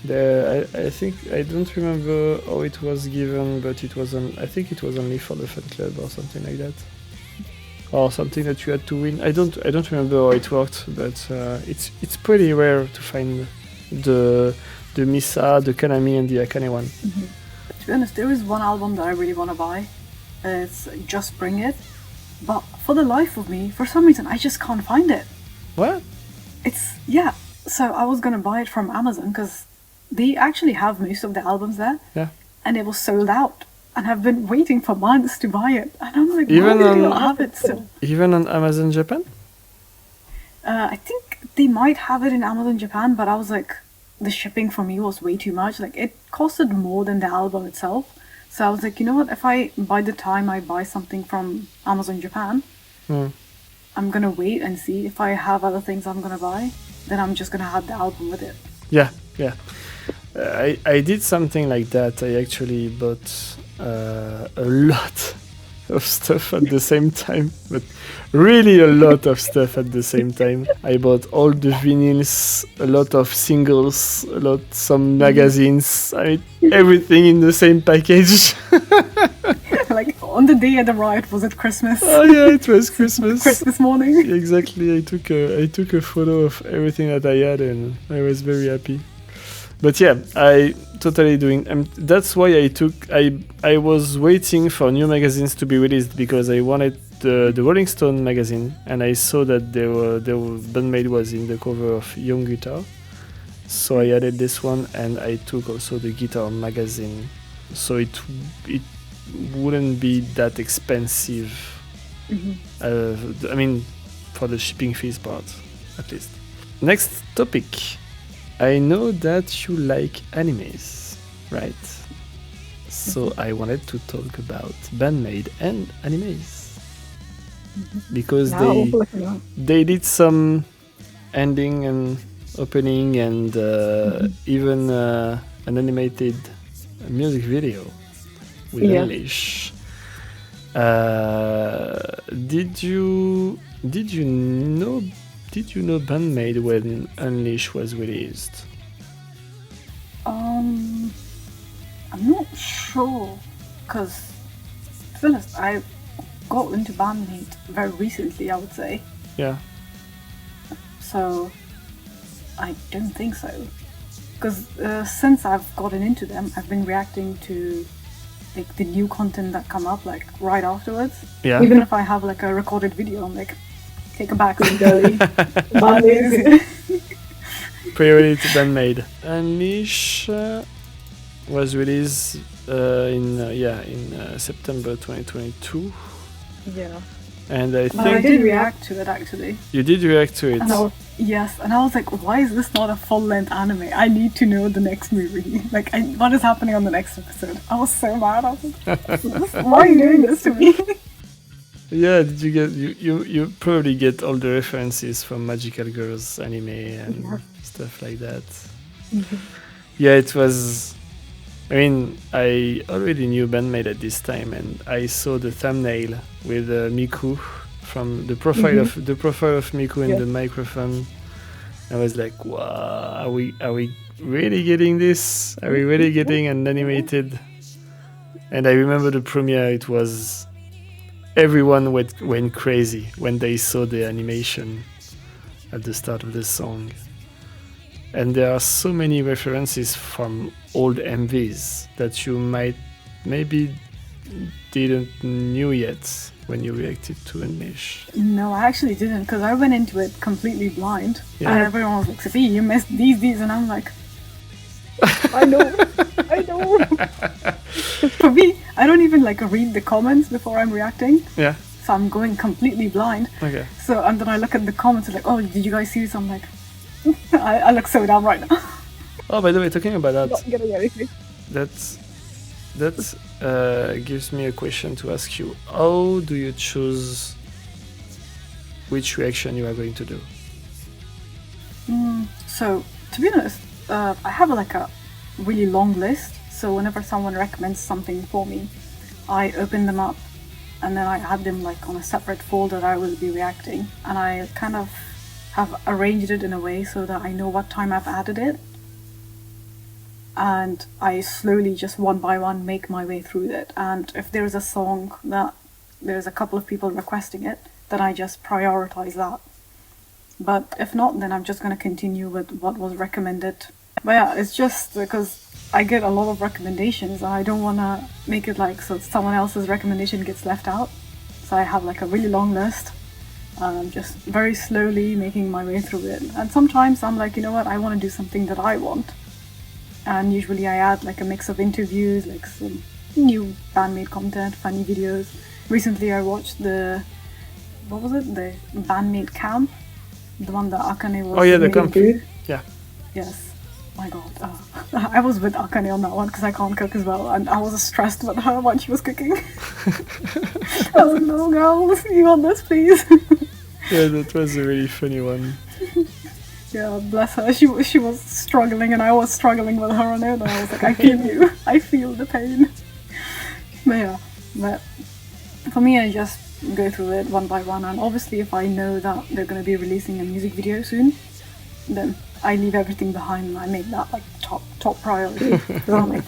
I think, I don't remember how it was given, but it was I think it was only for the fan club or something like that, or something that you had to win. I don't remember how it worked, but it's pretty rare to find the Misa, the Kanami, and the Akane one. Mm-hmm. To be honest, there is one album that I really want to buy. It's Just Bring It, but for the life of me, for some reason, I just can't find it. What? So I was gonna buy it from Amazon because they actually have most of the albums there. Yeah. And it was sold out, and I've been waiting for months to buy it. And I'm like, Even why do you not have it still? Even on Amazon Japan? I think they might have it in Amazon Japan, but I was like, the shipping for me was way too much. Like, it costed more than the album itself. So I was like, you know what? If by the time I buy something from Amazon Japan, I'm gonna wait and see if I have other things I'm gonna buy. Then I'm just gonna have the album with it. Yeah. I did something like that. I actually bought a lot of stuff at the same time, but really a lot of stuff at the same time. I bought all the vinyls, a lot of singles, some magazines. I mean, everything in the same package. Like on the day of the riot, was it Christmas? Oh yeah, it was Christmas. Christmas morning. Exactly. I took a photo of everything that I had, and I was very happy. But yeah, I totally doing. That's why I was waiting for new magazines to be released, because I wanted the Rolling Stone magazine, and I saw that BAND-MAID was in the cover of Young Guitar, so I added this one, and I took also the Guitar magazine, so it wouldn't be that expensive. I mean, for the shipping fees part, at least. Next topic. I know that you like animes, right? So I wanted to talk about BAND-MAID and animes, because they did some ending and opening, and even an animated music video with English. Did you know BAND-MAID when Unleash was released? I'm not sure, because to be honest, I got into BAND-MAID very recently, I would say. Yeah. So I don't think so, because since I've gotten into them, I've been reacting to like the new content that come up like right afterwards. Yeah. Even if I have like a recorded video, I'm like, take a back and go. BAND-MAID. Priority to BAND-MAID. Unleash was released in September 2022. Yeah. And I think I did react to it actually. You did react to it. Yes, and I was like, why is this not a full-length anime? I need to know the next movie. Like, what is happening on the next episode? I was so mad. I was like, why are you doing this to me? Yeah, did you get you probably get all the references from Magical Girls anime and stuff like that. Yeah, it was. I mean, I already knew BAND-MAID at this time, and I saw the thumbnail with Miku from the profile of Miku in the microphone. I was like, wow, are we really getting this? Are we really getting an animated? And I remember the premiere. It was everyone went crazy when they saw the animation at the start of the song. And there are so many references from old MVs that you maybe didn't knew yet when you reacted to Unleash. No, I actually didn't, because I went into it completely blind. Yeah. And everyone was like, Sophia, you missed these, and I'm like, I know. For me, I don't even like read the comments before I'm reacting. Yeah. So I'm going completely blind. Okay. So, and then I look at the comments and like, oh, did you guys see this? I'm like, I look so dumb right now. Oh, by the way, talking about that, Not getting anything. that gives me a question to ask you. How do you choose which reaction you are going to do? So, to be honest, I have like a really long list. So whenever someone recommends something for me, I open them up and then I add them like on a separate folder that I will be reacting. And I kind of have arranged it in a way so that I know what time I've added it. And I slowly, just one by one, make my way through it. And if there's a song that there's a couple of people requesting it, then I just prioritize that. But if not, then I'm just going to continue with what was recommended. But yeah, it's just because I get a lot of recommendations and I don't want to make it like so someone else's recommendation gets left out. So I have like a really long list. Just very slowly making my way through it. And sometimes I'm like, you know what, I want to do something that I want. And usually I add like a mix of interviews, like some new BAND-MAID content, funny videos. Recently I watched the BAND-MAID camp, the one that Akane was. Oh yeah, the camp. doing. Yeah. Yes. My God. I was with Akane on that one because I can't cook as well, and I was stressed with her when she was cooking. I was like, no girl, you want this please? Yeah, that was a really funny one. Yeah, bless her. She was struggling and I was struggling with her on it, and I was like, I feel you. I feel the pain. But for me, I just go through it one by one, and obviously if I know that they're going to be releasing a music video soon, then I leave everything behind and I make that like top priority. I'm like,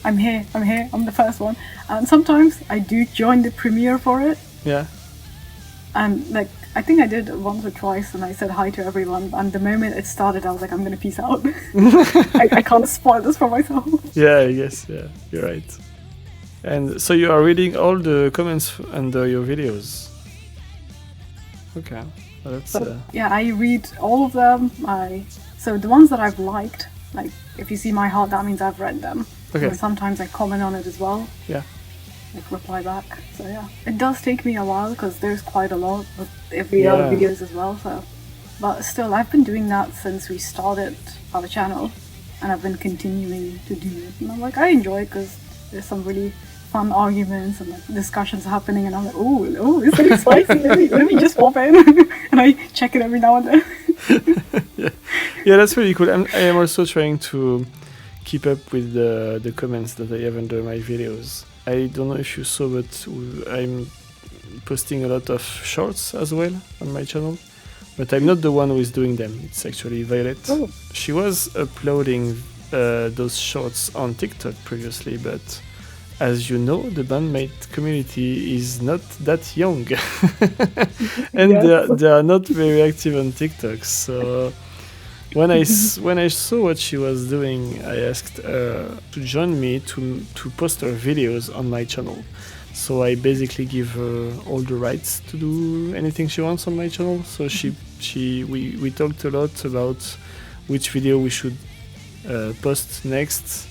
I'm here, I'm the first one. And sometimes I do join the premiere for it. Yeah. And like, I think I did once or twice and I said hi to everyone, and the moment it started I was like, I'm gonna peace out. I can't spoil this for myself. Yeah, I guess, yeah, you're right. And so you are reading all the comments under your videos. Okay, well, that's... Yeah, I read all of them. So the ones that I've liked, like if you see my heart, that means I've read them. Okay. And sometimes I comment on it as well. Yeah. Like reply back. So yeah, it does take me a while because there's quite a lot of every other videos as well. So, but still, I've been doing that since we started our channel, and I've been continuing to do it. And I'm like, I enjoy it because there's some really fun arguments and like discussions happening, and I'm like, oh, it's getting spicy. Let me just pop in, and I check it every now and then. Yeah, that's really cool. I am also trying to keep up with the comments that I have under my videos. I don't know if you saw, but I'm posting a lot of shorts as well on my channel. But I'm not the one who is doing them. It's actually Violet. Oh. She was uploading those shorts on TikTok previously, but as you know, the BAND-MAID community is not that young. And Yes. they are not very active on TikTok. So when I saw what she was doing, I asked her to join me to post her videos on my channel. So I basically give her all the rights to do anything she wants on my channel. So we talked a lot about which video we should post next,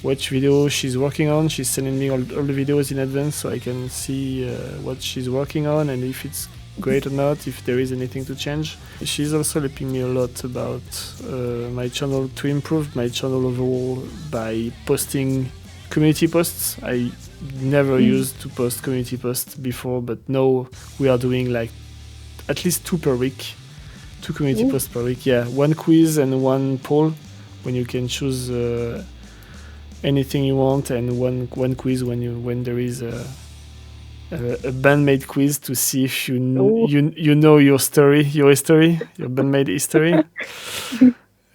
which video she's working on. She's sending me all the videos in advance so I can see what she's working on and if it's great or not, if there is anything to change. She's also helping me a lot about my channel, to improve my channel overall by posting community posts. I never used to post community posts before, but now we are doing like at least 2 per week, 2 community posts per week. Yeah, 1 quiz and 1 poll when you can choose anything you want, and one quiz when there is a BAND-MAID quiz to see if you know your history, your BAND-MAID history.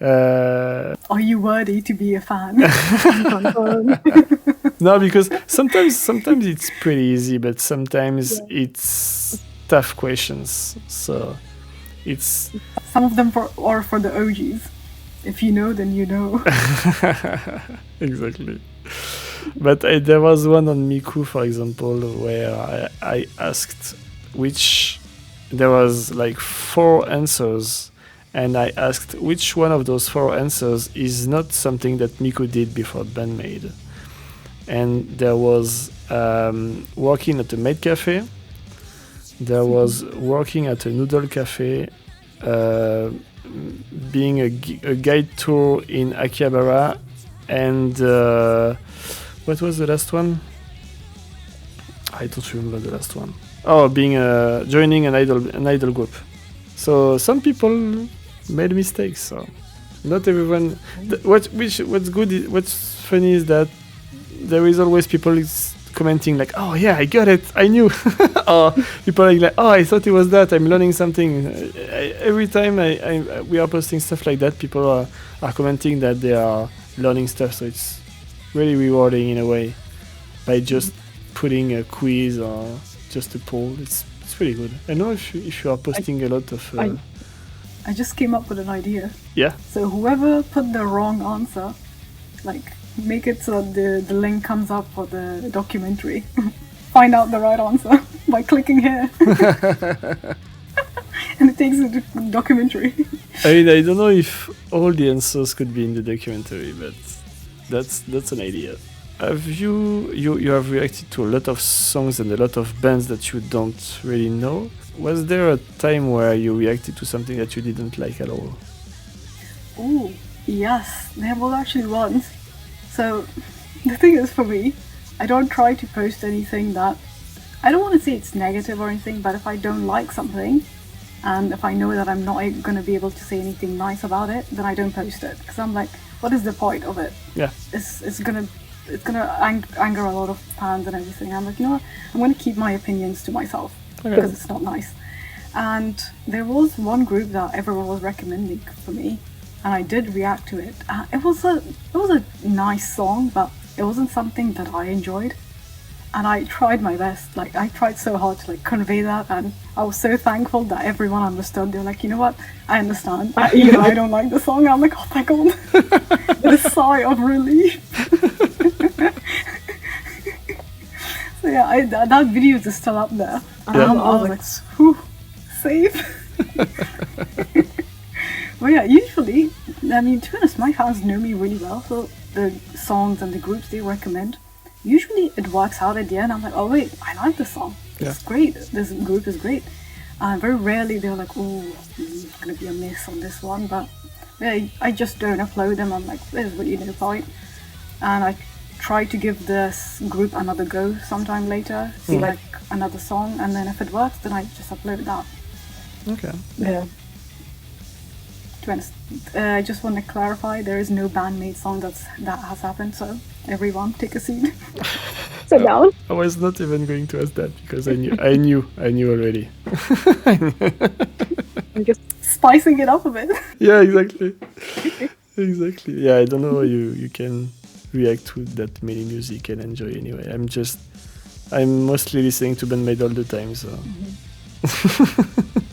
Are you worthy to be a fan? No, because sometimes it's pretty easy, but sometimes it's tough questions. So it's Some of them are for the OGs. If you know, then you know. Exactly. But there was one on Miku, for example, where I asked there was like 4 answers, and I asked which one of those 4 answers is not something that Miku did before BAND-MAID. And there was working at a maid cafe, there was working at a noodle cafe, being a guide tour in Akihabara, and what was the last one? I don't remember the last one. Oh, being joining an idol group. So some people made mistakes. So not everyone. What's funny is that there is always people commenting like, "Oh yeah, I got it, I knew," or people are like, "Oh, I thought it was that. I'm learning something." Every time we are posting stuff like that, people are commenting that they are learning stuff. So it's really rewarding in a way by just putting a quiz or just a poll. It's pretty good. I know if you are posting a lot of. I just came up with an idea. Yeah. So whoever put the wrong answer, like make it so the link comes up for the documentary. Find out the right answer by clicking here. And it takes you to the documentary. I mean, I don't know if all the answers could be in the documentary, but that's an idea. Have you have reacted to a lot of songs and a lot of bands that you don't really know? Was there a time where you reacted to something that you didn't like at all? Ooh, Yes, there was actually once. So the thing is, for me, I don't try to post anything that, I don't want to say it's negative or anything, but if I don't like something, and if I know that I'm not going to be able to say anything nice about it, then I don't post it. Because I'm like, what is the point of it? Yeah. It's gonna anger a lot of fans and everything. I'm like, you know what? I'm gonna keep my opinions to myself because it's not nice. And there was one group that everyone was recommending for me, and I did react to it. It was a nice song, but it wasn't something that I enjoyed. And I tried my best. Like, I tried so hard to like convey that, and I was so thankful that everyone understood. They were like, you know what? I understand. Even though I don't like the song, I'm like, oh my god, a sigh of relief. So yeah, that video is still up there. And I was like, whew, safe. But yeah, usually, I mean, to be honest, my fans know me really well, so the songs and the groups they recommend, usually it works out at the end. I'm like, oh wait, I like this song. It's great. This group is great. And very rarely they're like, oh, it's gonna be a miss on this one. But yeah, I just don't upload them. I'm like, there's really no point. And I try to give this group another go sometime later, see like another song, and then if it works, then I just upload that. Okay. Yeah. To be honest, I just want to clarify, there is no BAND-MAID song that has happened, so everyone take a seat. Sit down. I was not even going to ask that because I knew already. I'm just Spicing it up a bit. Yeah, exactly. Exactly. Yeah, I don't know how you can react to that many music and enjoy anyway. I'm mostly listening to BAND-MAID all the time, so.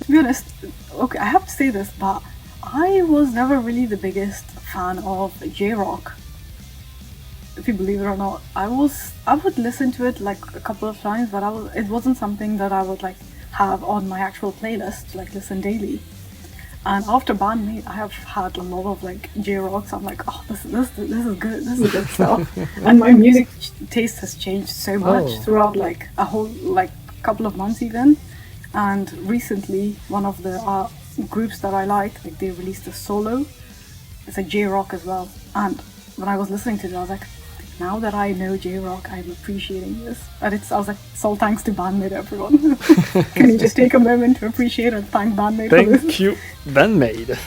To be honest, okay, I have to say this, but I was never really the biggest fan of J-Rock. If you believe it or not, I would listen to it like a couple of times, but it wasn't something that I would like have on my actual playlist to like listen daily. And after BAND-MAID, I have had a lot of like J-Rocks. I'm like, oh, this is good. This is good stuff. And my music taste has changed so much throughout like a whole like couple of months even. And recently, one of the groups that I like they released a solo. It's a J-Rock as well. And when I was listening to it, I was like, now that I know J-Rock, I'm appreciating this. And I was like, it's all thanks to BAND-MAID, everyone. Can you just take a moment to appreciate and thank BAND-MAID for this? Thank you, BAND-MAID.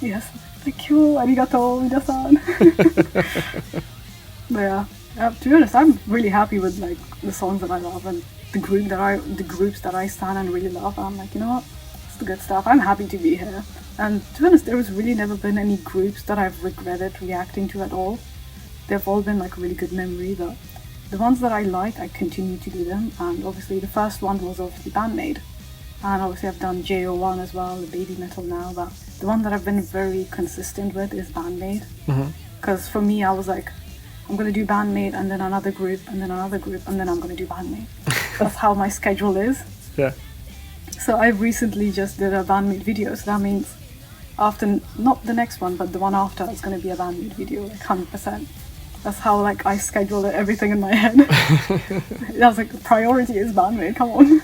Yes, thank you, arigato, minasan. But yeah, to be honest, I'm really happy with like the songs that I love and the groups that I stand and really love. I'm like, you know what, it's the good stuff. I'm happy to be here. And to be honest, there has really never been any groups that I've regretted reacting to at all. They've all been like a really good memory. The ones that I like, I continue to do them. And obviously the first one was obviously BAND-MAID. And obviously I've done JO1 as well, the baby metal now. But the one that I've been very consistent with is BAND-MAID. Because for me, I was like, I'm going to do BAND-MAID and then another group and then another group and then I'm going to do BAND-MAID. That's how my schedule is. Yeah. So I recently just did a BAND-MAID video. So that means after, not the next one, but the one after is going to be a BAND-MAID video, like 100%. That's how like I schedule everything in my head. I was like, the priority is BAND-MAID, come on.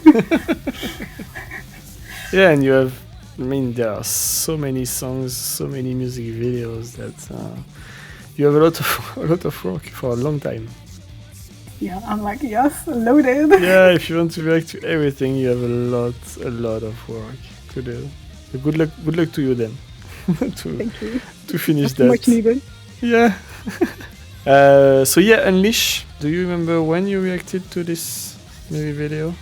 Yeah, and there are so many songs, so many music videos that you have a lot of work for a long time. Yeah, I'm like, yes, loaded. Yeah, if you want to react to everything, you have a lot of work to do. So good luck to you then. thank you. To finish That's much needed. Yeah. So yeah, Unleash. Do you remember when you reacted to this movie video? I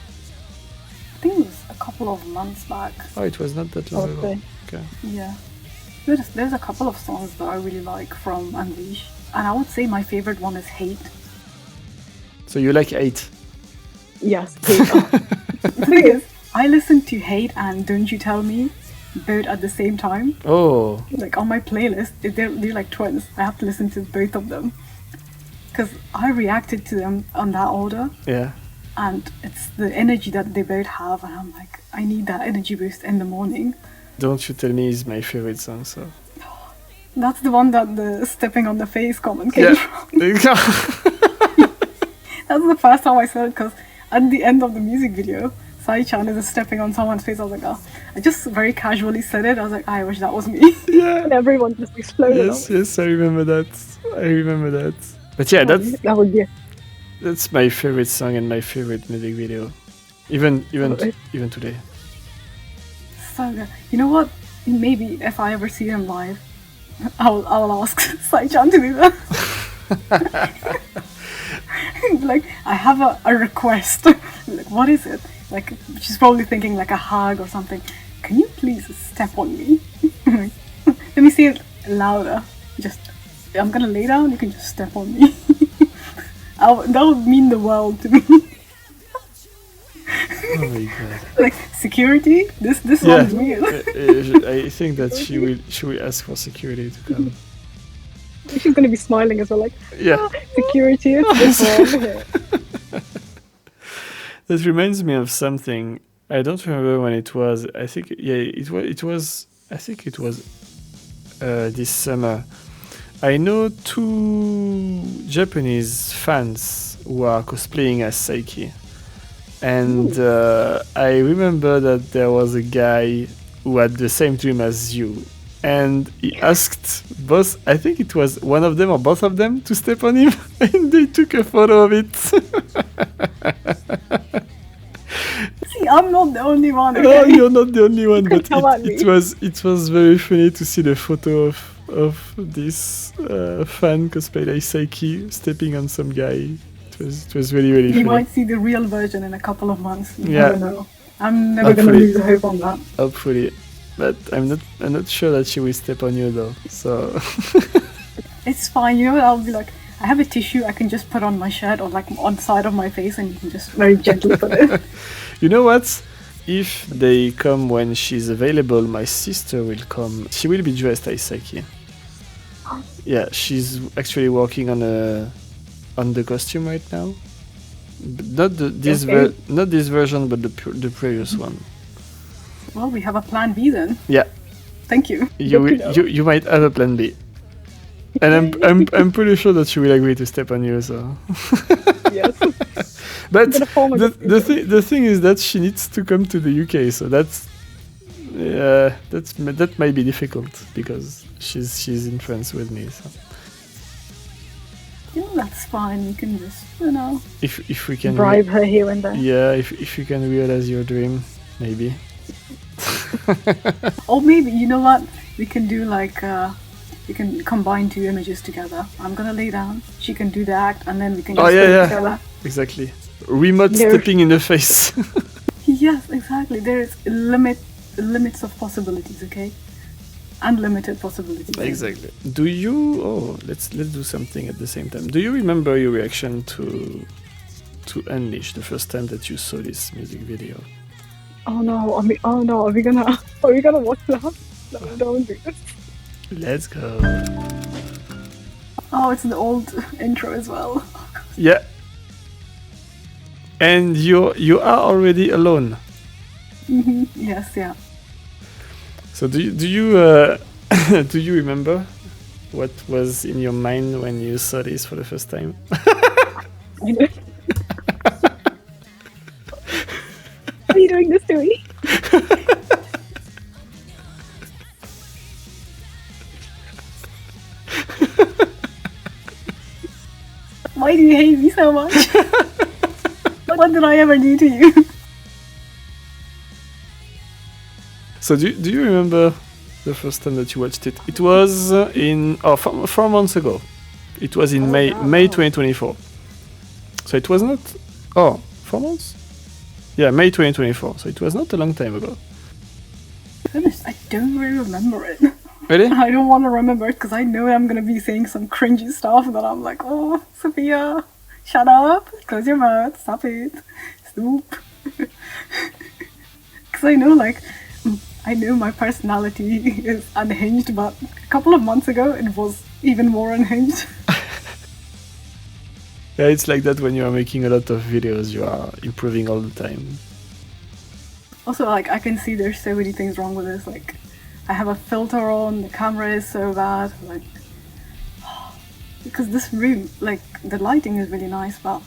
think it was a couple of months back. Oh, it was not that long ago. Okay. Yeah. There's a couple of songs that I really like from Unleash. And I would say my favorite one is Hate. So you like Hate? Yes. The thing is, I listen to Hate and Don't You Tell Me both at the same time. Oh. Like on my playlist, they're like twins. I have to listen to both of them. Because I reacted to them on that order. Yeah. And it's the energy that they both have. And I'm like, I need that energy boost in the morning. Don't You Tell Me is my favorite song, so. That's the one that the stepping on the face comment came from. There you go. That's the first time I said it, because at the end of the music video, Sai-chan is stepping on someone's face. I was like, oh, I just very casually said it. I was like, I wish that was me. Yeah. And everyone just exploded. Yes, I remember that. But yeah, That would be. that's my favorite song and my favorite music video, even today. So good. You know what? Maybe if I ever see him live, I'll ask Sai-chan to do that. Like, I have a request. Like, what is it? Like, she's probably thinking like a hug or something. Can you please step on me? Let me say it louder. Just, I'm gonna lay down, you can just step on me. That would mean the world to me. Oh my god. Like, security? This one's weird. I think that she will ask for security to come. She's gonna be smiling as well, like, Yeah. security is this one here. That reminds me of something. I don't remember when it was. I think it was. I think it was this summer. I know 2 Japanese fans who are cosplaying as Saiki, and I remember that there was a guy who had the same dream as you, and he asked both. I think it was one of them or both of them to step on him, and they took a photo of it. See, I'm not the only one. No, Okay? you're not the only one, but come at me. it was very funny to see the photo of this fan cosplay like Saiki stepping on some guy. It was really You funny. might see the real version in a couple of months. You Yeah. never know. I'm never gonna Hopefully. lose hope on that. Hopefully, but I'm not sure that she will step on you though. So It's fine, you know what? I'll be like, I have a tissue I can just put on my shirt or like on the side of my face and you can just very gently put it. you know what? If they come when she's available, my sister will come. She will be dressed as Saiki. Yeah, she's actually working on the costume right now. Not not this version, but the previous one. Well, we have a plan B then. Yeah, Thank you. you might have a plan B, and I'm pretty sure that she will agree to step on you. So, Yes. but gonna form a the thing is that she needs to come to the UK, so that might be difficult because she's in France with me. So You know, that's fine. You can just, you know. if we can Bribe her here and there. yeah, if you can realize your dream, maybe. Or maybe, you know what? We can do like, we can combine 2 images together. I'm gonna lay down, she can do the act, and then we can just do it together. Exactly. Remote There- stepping in the face. Yes, exactly. There is limits of possibilities, okay? Unlimited possibilities. Exactly. Do you? Oh, let's do something at the same time. Do you remember your reaction to Unleash the first time that you saw this music video? Oh no, are we gonna watch that? No, don't do this. Let's go. Oh, it's the old intro as well. Yeah. And you are already alone. Yes, yeah. So do you do you remember what was in your mind when you saw this for the first time? Are you doing this to me? Why do you hate me so much? What did I ever do to you? So do you remember the first time that you watched it? It was in 4 months ago. It was in May 2024. So it was not 4 months? Yeah, May 2024. So it was not a long time ago. Goodness, I don't really remember it. Really? I don't want to remember it because I know I'm gonna be saying some cringy stuff that I'm like, oh, Sophia, shut up, close your mouth, stop it, Snoop. Because I know my personality is unhinged, but a couple of months ago it was even more unhinged. Yeah, it's like that when you are making a lot of videos. You are improving all the time. Also, like, I can see there's so many things wrong with this. Like, I have a filter on, the camera is so bad. Like, because this room, like, the lighting is really nice, but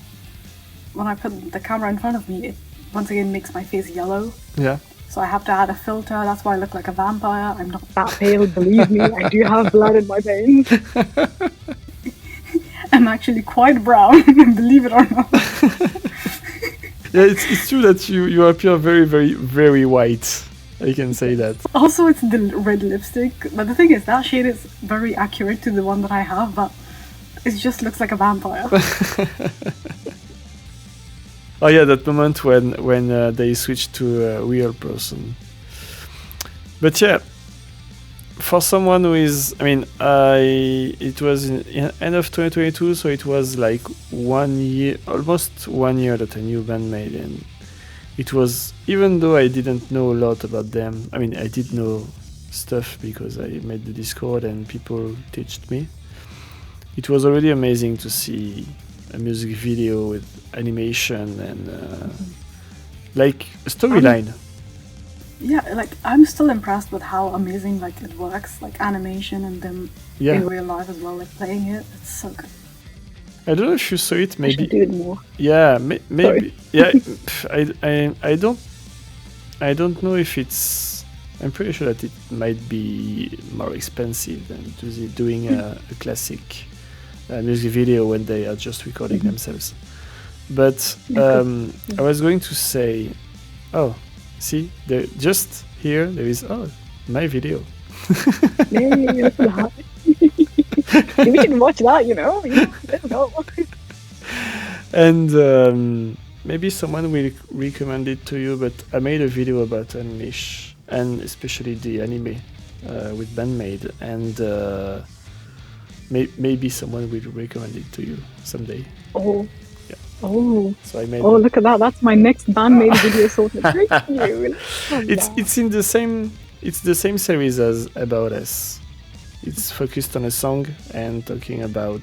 when I put the camera in front of me, once again makes my face yellow. Yeah. So I have to add a filter. That's why I look like a vampire. I'm not That pale, believe me, I do have blood in my veins. I'm actually quite brown, believe it or not. Yeah, it's true that you appear very, very, very white. I can say that. Also, it's the red lipstick. But the thing is, that shade is very accurate to the one that I have, but it just looks like a vampire. Oh yeah, that moment when they switched to a real person. But yeah, for someone who is, I mean, it was in end of 2022, so it was like 1 year, almost 1 year that I knew BAND-MAID, and it was, even though I didn't know a lot about them, I mean, I did know stuff because I made the Discord and people taught me. It was already amazing to see a music video with animation and like a storyline. Yeah, like I'm still impressed with how amazing like it works, like animation and them in real life as well, like playing it. It's so good. I don't know if you saw it. Maybe I should do it more. Yeah, maybe. Yeah, I don't know if it's. I'm pretty sure that it might be more expensive than doing a classic music video when they are just recording themselves. But I was going to say, oh, see, just here there is my video. Yay, look at that. We can watch that, you know. Let's go. And maybe someone will recommend it to you, but I made a video about Unleash and especially the anime with BAND-MAID, and maybe someone will recommend it to you someday. Oh. Yeah. Oh. So I made. Oh, look at that! That's my next BAND-MAID video sorted. Thank you. It's in the same. It's the same series as About Us. It's focused on a song and talking about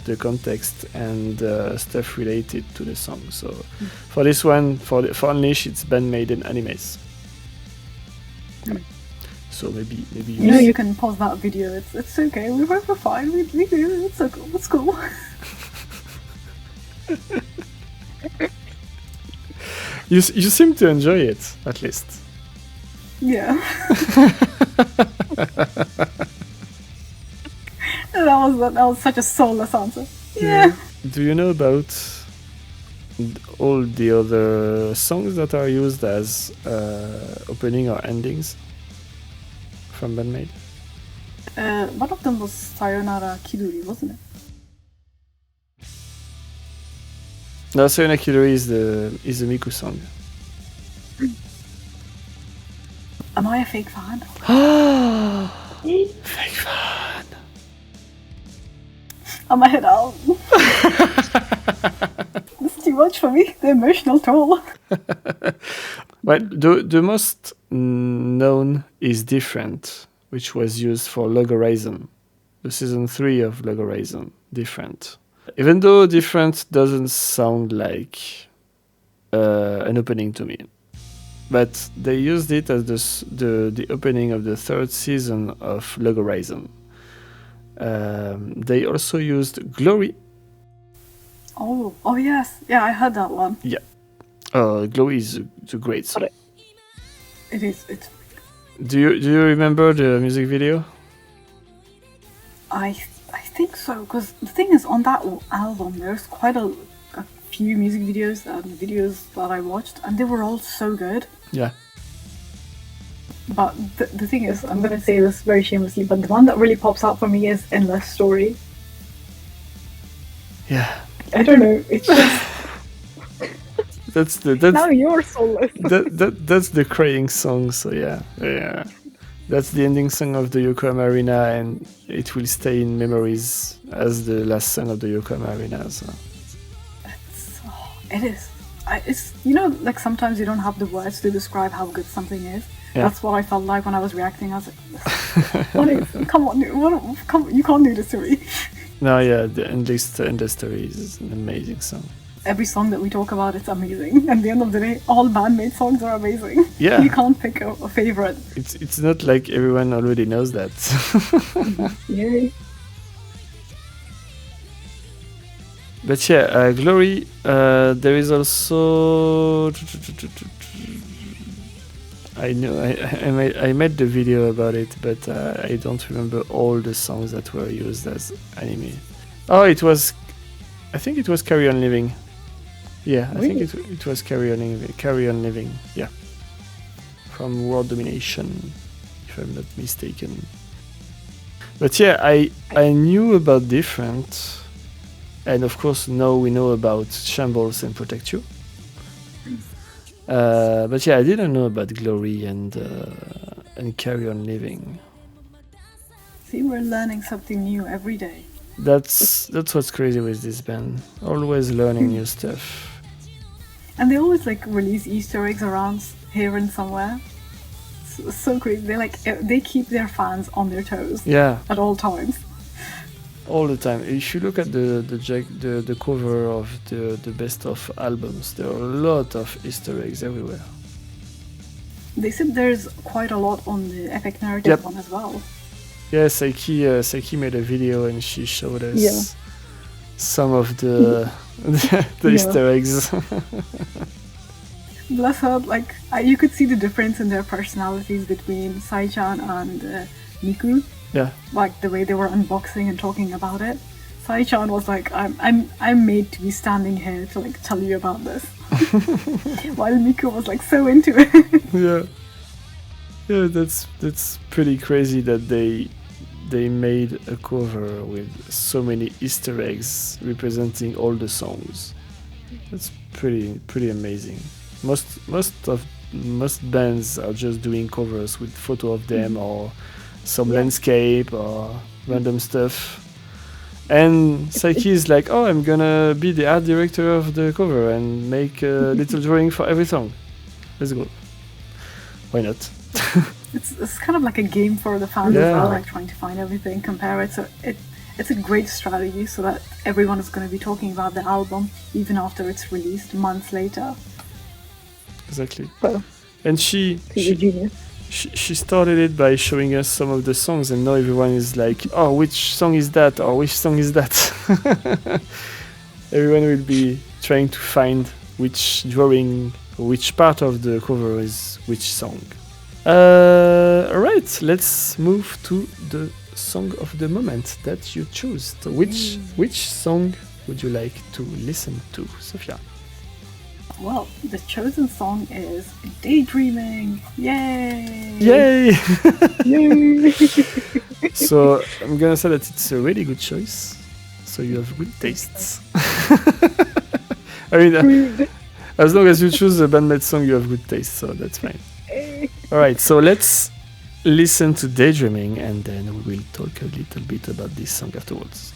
the context and stuff related to the song. So for this one, for Unleash, it's BAND-MAID and animes. So maybe you know, you can pause that video. It's okay. We're fine. We do. It's okay. It's cool. You seem to enjoy it, at least. Yeah. That was such a soulless answer. Yeah. Do you know about all the other songs that are used as opening or endings from BAND-MAID? One of them was Sayonara Kiduri, wasn't it? No, Sayonara Kiduri is the Miku song. Am I a fake fan? Fake fan. I'm a head out. It's too much for me. The emotional toll. Well, the most known is Different, which was used for Log Horizon, the season 3 of Log Horizon. Different. Even though Different doesn't sound like an opening to me. But they used it as the opening of the 3rd season of Log Horizon. They also used Glory. Oh yes. Yeah, I heard that one. Yeah. Glory is a great song. It is. It's. Do you remember the music video? I think so, because the thing is, on that album, there's quite a few music videos and videos that I watched, and they were all so good. Yeah. But the thing is, I'm gonna say this very shamelessly, but the one that really pops out for me is Endless Story. Yeah. I don't know. It's just. Now you're soulless. That's the crying song. So yeah. That's the ending song of the Yokohama Arena, and it will stay in memories as the last song of the Yokohama Arena. So. It is. It's, you know, like sometimes you don't have the words to describe how good something is. Yeah. That's what I felt like when I was reacting. I was like, what is, come on, you can't do this to me. No, yeah, the Endless Story is an amazing song. Every song that we talk about, it's amazing. At the end of the day, all BAND-MAID songs are amazing. Yeah. You can't pick a favorite. It's not like everyone already knows that. Yay. But yeah, Glory. There is also. I know I made the video about it, but I don't remember all the songs that were used as anime. Oh, it was. I think it was Carry On Living. Yeah, I think it was Carry On Living. Carry On Living. Yeah, from World Domination, if I'm not mistaken. But yeah, I knew about Different, and of course now we know about Shambles and Protect You. But yeah, I didn't know about Glory and Carry On Living. See, we're learning something new every day. That's what's crazy with this band. Always learning new stuff. And they always like release Easter eggs around here and somewhere. So crazy. They keep their fans on their toes. Yeah. At all times. All the time. If you look at the cover of the best of albums, there are a lot of Easter eggs everywhere. They said there's quite a lot on the Epic Narrative one as well. Yeah, Saiki made a video and she showed us some of the Easter eggs. Bless her, you could see the difference in their personalities between Sai-chan and Miku. Yeah. Like the way they were unboxing and talking about it. Sai-chan was like, I'm made to be standing here to like tell you about this. While Miku was like so into it. Yeah, that's pretty crazy that they made a cover with so many Easter eggs representing all the songs. That's pretty amazing. Most bands are just doing covers with photo of them or some landscape or random stuff. And Saiki is like, oh, I'm gonna be the art director of the cover and make a little drawing for every song. Let's go. Why not? It's kind of like a game for the fans as well, like trying to find everything, compare it. So it's a great strategy so that everyone is going to be talking about the album even after it's released months later. Exactly. Well, and she started it by showing us some of the songs, and now everyone is like, oh, which song is that, or which song is that? Everyone will be trying to find which drawing, which part of the cover is which song. Alright, let's move to the song of the moment that you choose. So which song would you like to listen to, Sophia? Well, the chosen song is Daydreaming. Yay! Yay! yay! So I'm gonna say that it's a really good choice. So you have good tastes. I mean, as long as you choose a BAND-MAID song, you have good taste, so that's fine. Alright, so let's listen to Daydreaming and then we will talk a little bit about this song afterwards.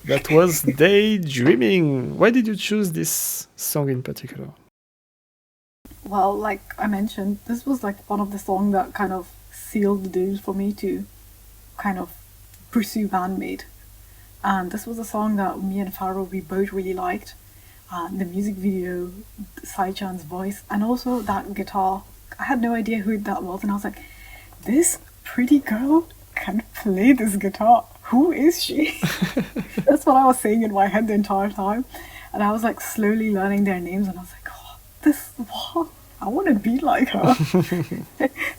That was Daydreaming. Why did you choose this song in particular? Well, like I mentioned, this was like one of the songs that kind of sealed the deal for me to kind of pursue BAND-MAID. And this was a song that me and Faroh, we both really liked. The music video, Saichan's voice, and also that guitar. I had no idea who that was, and I was like, this pretty girl can play this guitar. Who is she? That's what I was saying in my head the entire time. And I was like slowly learning their names, and I was like, oh, what? I want to be like her.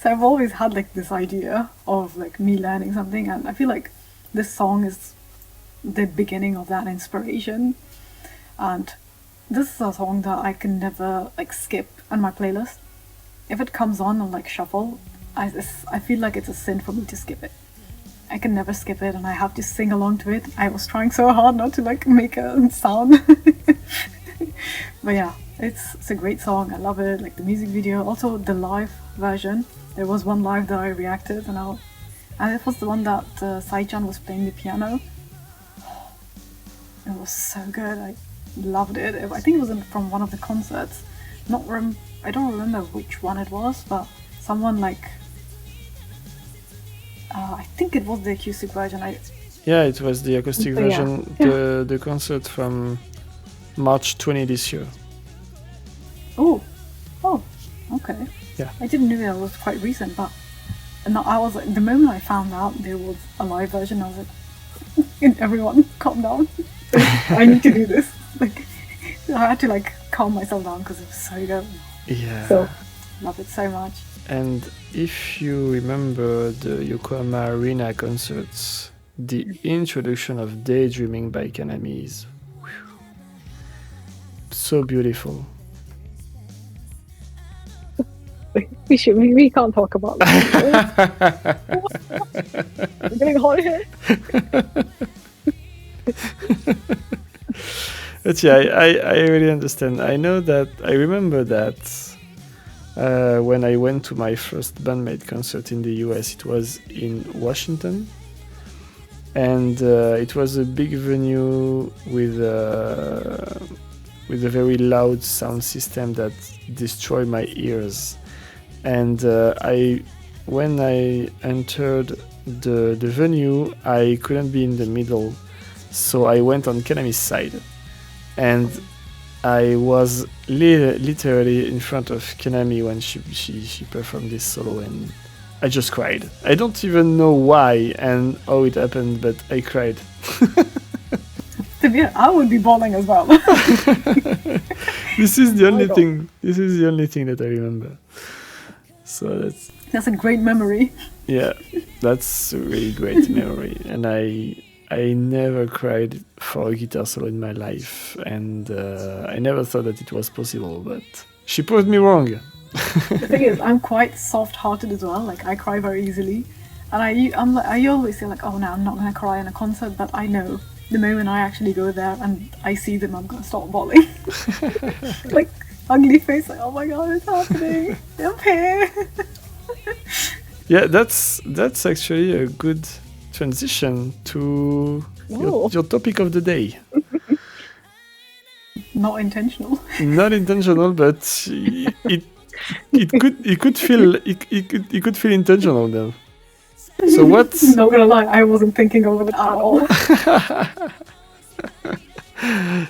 So I've always had like this idea of like me learning something, and I feel like this song is the beginning of that inspiration. And this is a song that I can never like skip on my playlist. If it comes on like shuffle, I feel like it's a sin for me to skip it. I can never skip it, and I have to sing along to it. I was trying so hard not to like make a sound. But yeah, it's a great song. I love it. Like the music video, also the live version. There was one live that I reacted, and it was the one that Saichan was playing the piano. It was so good. I loved it. I think it was from one of the concerts. I don't remember which one it was, but someone like I think it was the acoustic version. Yeah, it was the acoustic version. Yeah. The concert from March 20 this year. Oh, okay. Yeah. I didn't know that was quite recent, but I was like, the moment I found out there was a live version, I was like, everyone, calm down. I need to do this. Like, I had to like calm myself down because it was so good. Yeah. So, love it so much. And if you remember the Yokohama Arena concerts, the introduction of Daydreaming by Kanami is so beautiful. We can't talk about that. I'm getting hot here. But yeah, I really understand. I remember that when I went to my first BAND-MAID concert in the US, it was in Washington. And it was a big venue with a very loud sound system that destroyed my ears. And when I entered the venue, I couldn't be in the middle, so I went on Kanami's side, and I was literally in front of Kanami when she performed this solo, and I just cried. I don't even know why and how it happened, but I cried. To be honest, I would be bawling as well. This is the only thing. This is the only thing that I remember. So that's a great memory. Yeah, that's a really great memory, and I never cried for a guitar solo in my life, and I never thought that it was possible, but she proved me wrong. The thing is, I'm quite soft-hearted as well. Like I cry very easily, and I always say like, oh no, I'm not gonna cry in a concert, but I know the moment I actually go there and I see them, I'm gonna start bawling. Like ugly face, like oh my god, it's happening. I'm here. Yeah, that's actually a good transition to your topic of the day. Not intentional. Not intentional, but it could feel intentional though. So what's Not gonna lie, I wasn't thinking of it at all.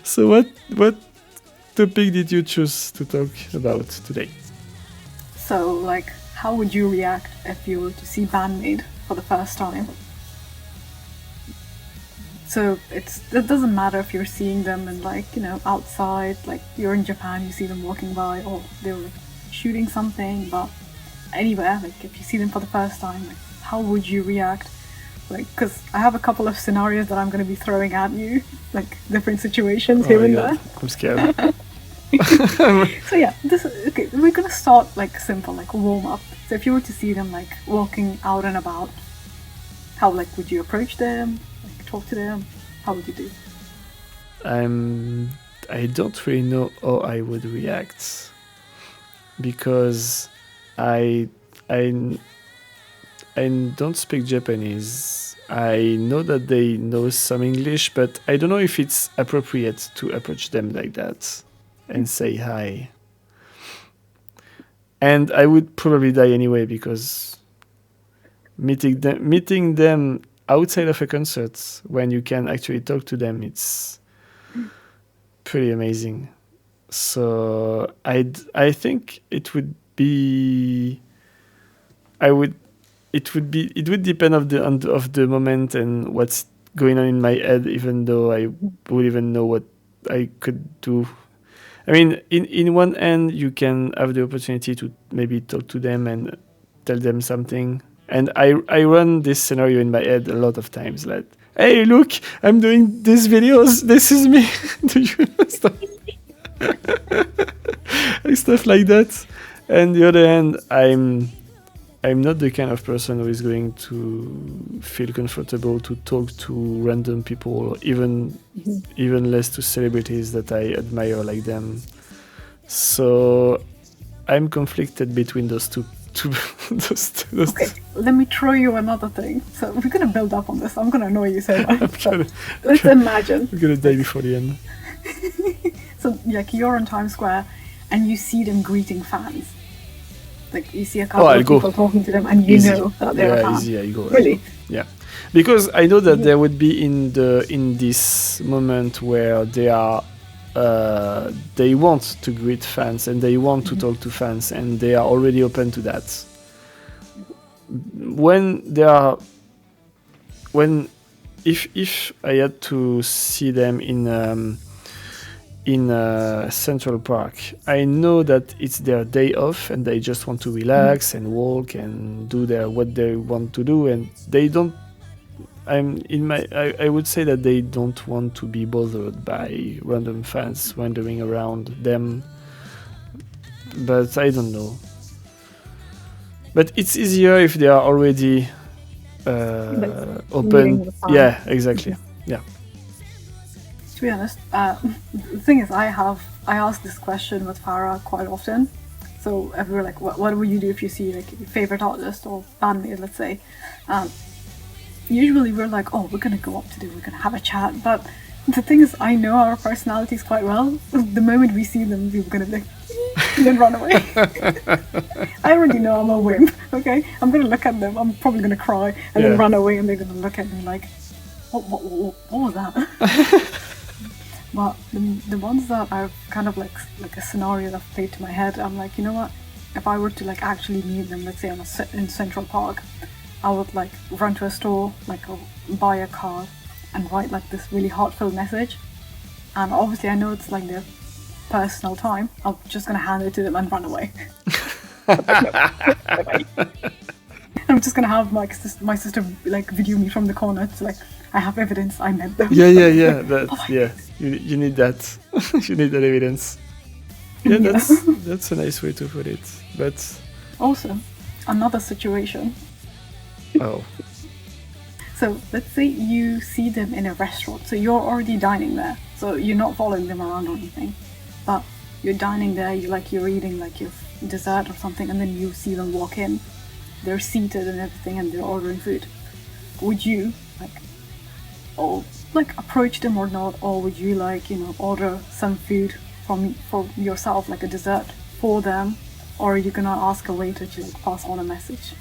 So what topic did you choose to talk about today? So like, how would you react if you were to see BAND-MAID for the first time? So it doesn't matter if you're seeing them in like, you know, outside, like you're in Japan, you see them walking by, or they were shooting something, but anywhere, like if you see them for the first time, like, how would you react? Like, because I have a couple of scenarios that I'm going to be throwing at you, like different situations here and there. I'm scared. So yeah, okay, we're going to start like simple, like warm up. So if you were to see them like walking out and about, how like would you approach them? Like talk to them? How would you do? I don't really know how I would react, because I I don't speak Japanese. I know that they know some English, but I don't know if it's appropriate to approach them like that and say hi. And I would probably die anyway because meeting them outside of a concert when you can actually talk to them, it's pretty amazing. So I think it would be it would depend of the moment and what's going on in my head, even though I would even know what I could do. I mean, in one end, you can have the opportunity to maybe talk to them and tell them something. And I run this scenario in my head a lot of times, like, hey, look, I'm doing these videos. This is me. Do you understand? Stuff like that. And the other hand, I'm not the kind of person who is going to feel comfortable to talk to random people, or even less to celebrities that I admire like them. So I'm conflicted between those two. Okay, let me throw you another thing. So we're gonna build up on this. I'm gonna annoy you so much. Let's imagine. We're gonna die before the end. So like you're in Times Square and you see them greeting fans. Like you see a couple of people talking to them, and you know that they're a fan. Easy, I go. Really? Yeah, because I know that there would be in this moment where they are, they want to greet fans and they want to talk to fans and they are already open to that. If I had to see them in Central Park, I know that it's their day off and they just want to relax and walk and do what they want to do, and they don't. I would say that they don't want to be bothered by random fans wandering around them. But I don't know. But it's easier if they are already open. Yeah, exactly. Yeah. To be honest, the thing is, I ask this question with Faroh quite often. So if we're like, what would you do if you see like your favorite artist or bandmate, let's say? Usually we're like, oh, we're gonna go up to them, we're gonna have a chat. But the thing is, I know our personalities quite well. The moment we see them, we're gonna be like, and then run away. I already know I'm a wimp. Okay, I'm gonna look at them. I'm probably gonna cry and then run away, and they're gonna look at me like, what was that? But the ones that I've kind of like a scenario that played to my head, I'm like, you know what? If I were to like actually meet them, let's say in Central Park, I would like run to a store, like buy a card, and write like this really heartfelt message. And obviously, I know it's like their personal time. I'm just gonna hand it to them and run away. I'm just gonna have my sister like video me from the corner. It's like, I have evidence I met them. Yeah. You need that. You need that evidence. Yeah, that's a nice way to put it. But also, another situation. Oh. So let's say you see them in a restaurant. So you're already dining there. So you're not following them around or anything. But you're dining there, you're eating like your dessert or something, and then you see them walk in. They're seated and everything, and they're ordering food. Would you approach them or not, or would you order some food for yourself, like a dessert for them, or are you gonna ask a waiter to pass on a message?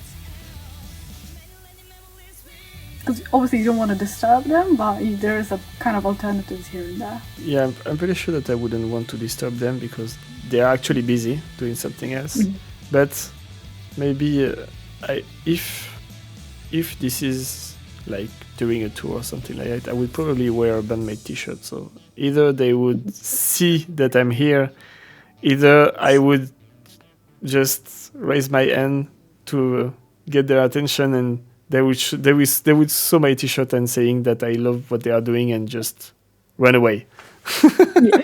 Because obviously you don't want to disturb them, but there is a kind of alternatives here and there. Yeah, I'm pretty sure that I wouldn't want to disturb them because they are actually busy doing something else. Mm-hmm. But maybe if this is like doing a tour or something like that, I would probably wear a BAND-MAID t-shirt. So either they would see that I'm here, either I would just raise my hand to get their attention, and they would saw my t-shirt and saying that I love what they are doing and just run away. Yeah.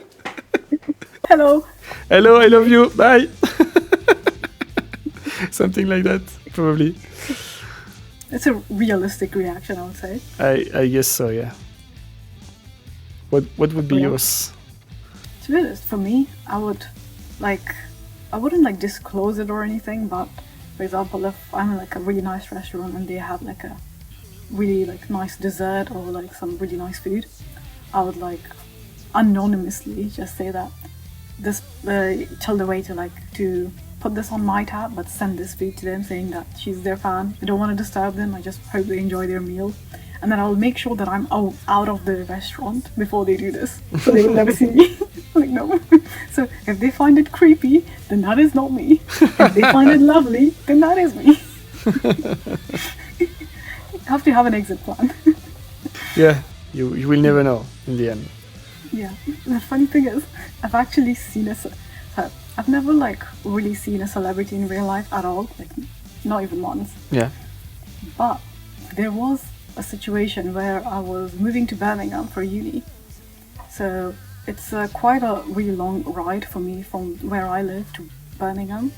Hello, I love you, bye. Something like that, probably. It's a realistic reaction, I would say. I guess so, yeah. What would be yours? To be honest, for me, I wouldn't disclose it or anything, but For example, if I'm in like a really nice restaurant and they have like a really like nice dessert or like some really nice food, I would like anonymously just say that this tell the waiter like to put this on my tab but send this food to them, saying that she's their fan. I don't want to disturb them, I just hope they enjoy their meal, and then I'll make sure that I'm out of the restaurant before they do this, so they will never see me. Like, no. So if they find it creepy, then that is not me. If they find it lovely, then that is me. You have to have an exit plan. Yeah, you will never know in the end. Yeah. The funny thing is, I've actually seen I've never like really seen a celebrity in real life at all, like not even once. Yeah. But there was a situation where I was moving to Birmingham for uni. So it's quite a really long ride for me from where I live to Birmingham.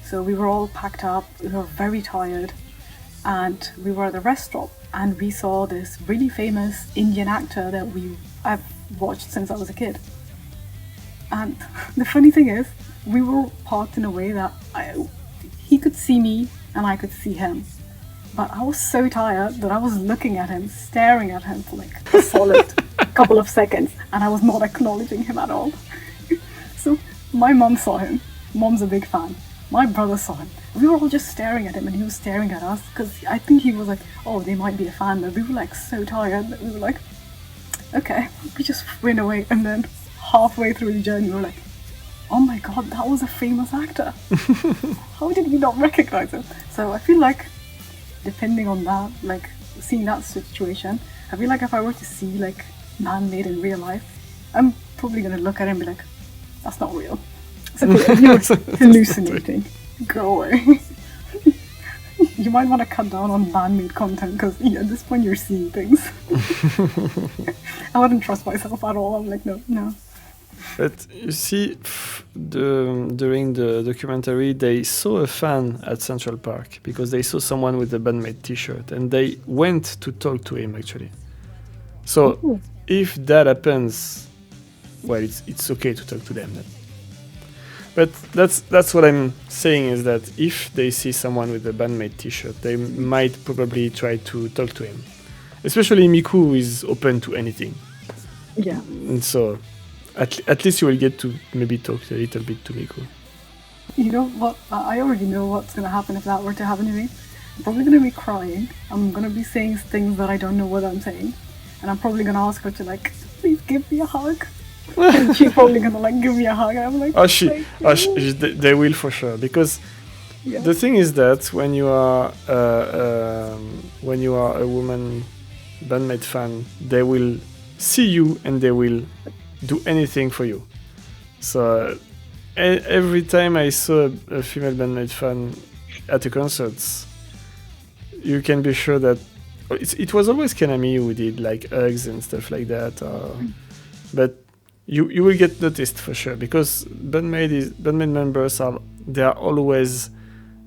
So we were all packed up, we were very tired, and we were at the rest stop and we saw this really famous Indian actor that I've watched since I was a kid. And the funny thing is, we were parked in a way that he could see me and I could see him. But I was so tired that I was looking at him, staring at him for like a solid couple of seconds, and I was not acknowledging him at all. So my mom saw him. Mom's a big fan. My brother saw him. We were all just staring at him and he was staring at us, because I think he was like, oh, they might be a fan, but we were like so tired that we were like, okay, we just went away. And then halfway through the journey we were like, oh my god, that was a famous actor. How did we not recognize him? So I feel like, depending on that, like seeing that situation, I feel like if I were to see like BAND-MAID in real life, I'm probably gonna look at him and be like, that's not real. It's you're hallucinating. Go away. You might want to cut down on BAND-MAID content, because at this point you're seeing things. I wouldn't trust myself at all. I'm like, no. But you see, during the documentary, they saw a fan at Central Park because they saw someone with a BAND-MAID t-shirt and they went to talk to him actually. So if that happens, well, it's okay to talk to them then. But that's what I'm saying, is that if they see someone with a BAND-MAID t-shirt, they might probably try to talk to him. Especially Miku, who is open to anything. Yeah. And so at least you will get to maybe talk a little bit to Miku. You know what? I already know what's gonna happen if that were to happen to me. I'm probably gonna be crying. I'm gonna be saying things that I don't know what I'm saying, and I'm probably gonna ask her to like, please give me a hug. And she's probably gonna like give me a hug, and I'm like, they will for sure, because yeah. the thing is that when you are a woman BAND-MAID fan, they will see you and they will do anything for you. So every time I saw a female BAND-MAID fan at a concert, you can be sure that it was always Kanami who did like hugs and stuff like that. But you will get noticed for sure, because BAND-MAID members are always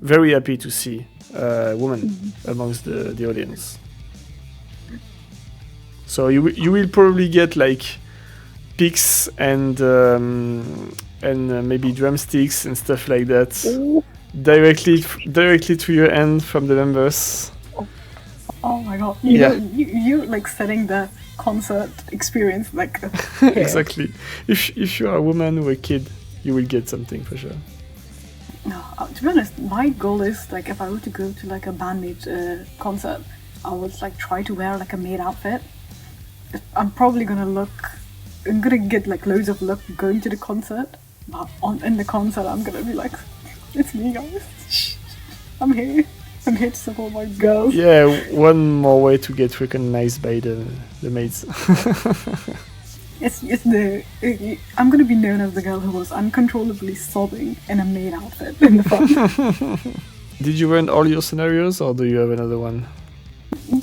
very happy to see women amongst the audience. So you will probably get like picks and maybe drumsticks and stuff like that directly to your hand from the members. Oh my god! You're like setting the concert experience like exactly. If you are a woman or a kid, you will get something for sure. No, to be honest, my goal is like, if I were to go to like a BAND-MAID concert, I would like try to wear like a maid outfit. I'm probably gonna get like loads of luck going to the concert, but in the concert I'm gonna be like, it's me guys, I'm here to support my girls. Yeah, one more way to get recognized by the maids. I'm gonna be known as the girl who was uncontrollably sobbing in a maid outfit in the front. Did you run all your scenarios, or do you have another one?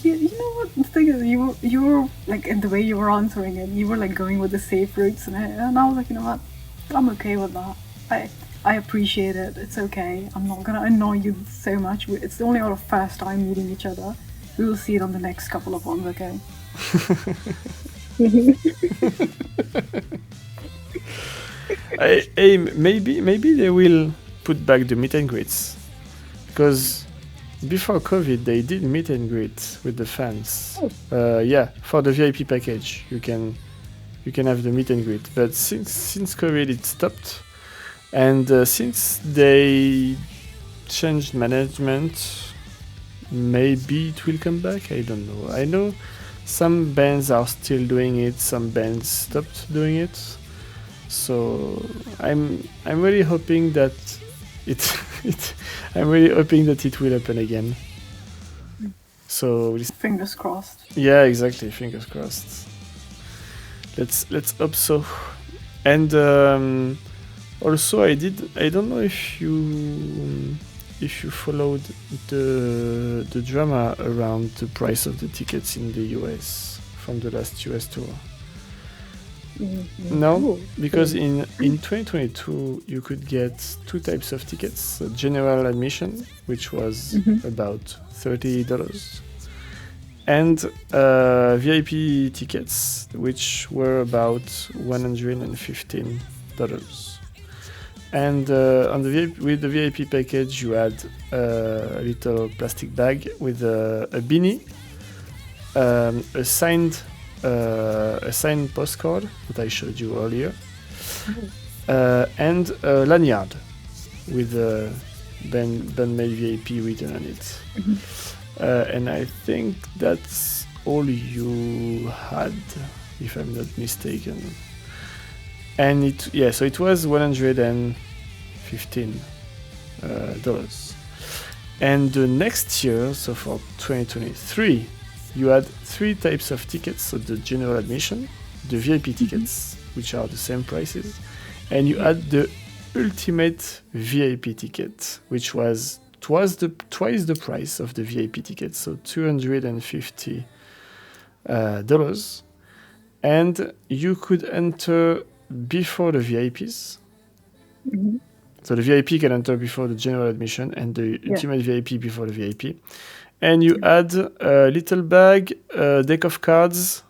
You know what the thing is, you were like, in the way you were answering it, you were like going with the safe routes, and I was like, you know what, I'm okay with that. I appreciate it. It's okay. I'm not gonna annoy you so much. It's only our first time meeting each other. We will see it on the next couple of ones, okay? Maybe they will put back the meet and greets, because before COVID they did meet and greet with the fans. Oh. Yeah, for the VIP package you can have the meet and greet. But since COVID it stopped, and since they changed management, maybe it will come back. I don't know. I know some bands are still doing it, some bands stopped doing it. So I'm really hoping that I'm really hoping that it will happen again. So Fingers crossed. yeah, exactly. Fingers crossed. Let's hope so. And also, I don't know if you followed the drama around the price of the tickets in the US from the last US tour. No, Oh. because in 2022 you could get two types of tickets: general admission, which was about $30, and VIP tickets, which were about $115. And on the with the VIP package, you had a little plastic bag with a beanie, a signed postcard that I showed you earlier, and a lanyard with BAND-MAID VIP written on it. And I think that's all you had, if I'm not mistaken. And so it was $115. And the next year, so for 2023, you had three types of tickets: so the general admission, the VIP tickets, which are the same prices, and you had the ultimate VIP ticket, which was twice the price of the VIP ticket, so $250. And you could enter before the VIPs. So the VIP can enter before the general admission, and the ultimate VIP before the VIP. And you add a little bag, a deck of cards,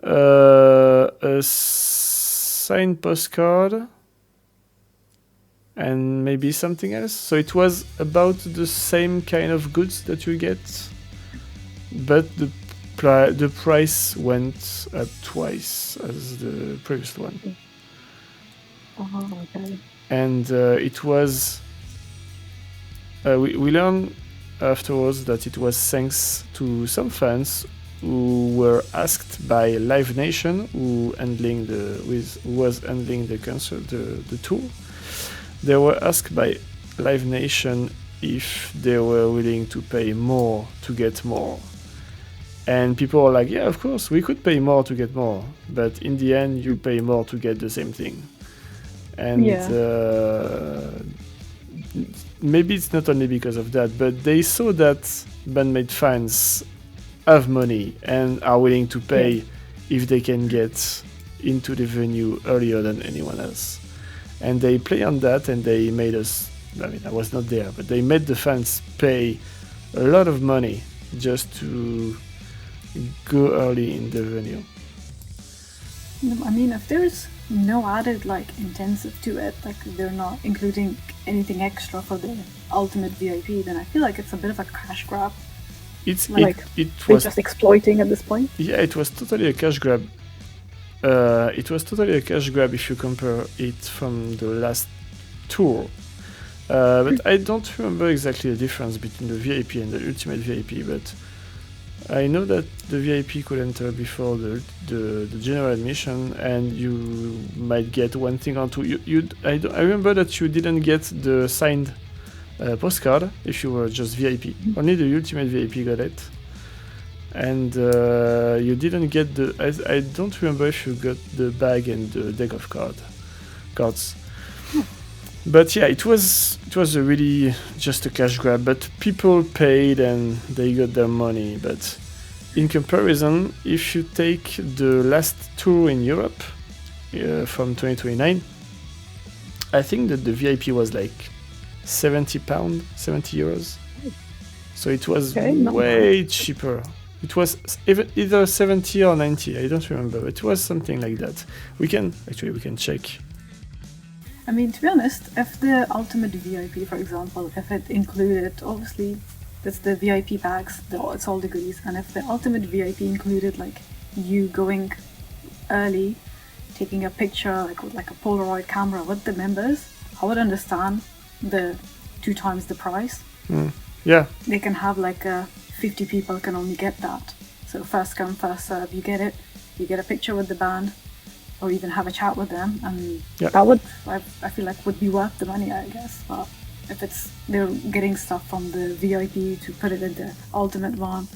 a signed postcard, and maybe something else. So it was about the same kind of goods that you get, but the price went up twice as the previous one. Oh, okay. And it was we learned afterwards that it was thanks to some fans who were asked by Live Nation, who was handling the concert, the tour. They were asked by Live Nation if they were willing to pay more to get more. And people were like, yeah, of course, we could pay more to get more. But in the end, you pay more to get the same thing. And maybe it's not only because of that, but they saw that BAND-MAID fans have money and are willing to pay if they can get into the venue earlier than anyone else. And they play on that, and they made us, I was not there, but they made the fans pay a lot of money just to go early in the venue. I mean, if there's no added intensive to it, they're not including anything extra for the ultimate VIP, then I feel like it's a bit of a cash grab. It They're was just exploiting at this point. Yeah, it was totally a cash grab. It was totally a cash grab if you compare it from the last tour. But I don't remember exactly the difference between the VIP and the ultimate VIP, but I know that the VIP could enter before the general admission, and you might get one thing or two. I remember that you didn't get the signed postcard if you were just VIP. Only the ultimate VIP got it. And you didn't get I don't remember if you got the bag and the deck of cards. But yeah, it was a really just a cash grab, but people paid and they got their money. But in comparison, if you take the last tour in Europe from 2029, I think that the VIP was like €70, €70. So it was way cheaper. It was either 70 or 90, I don't remember. It was something like that. We can check. I mean, to be honest, if the ultimate VIP, for example, if it included, obviously, it's the VIP packs, it's all the goodies, and if the ultimate VIP included like you going early, taking a picture like with like a Polaroid camera with the members, I would understand the 2 times the price. Yeah. They can have like 50 people can only get that. So first come, first serve. You get it. You get a picture with the band, or even have a chat with them, and That would I feel like would be worth the money, I guess. But if they're getting stuff from the VIP to put it in the ultimate one,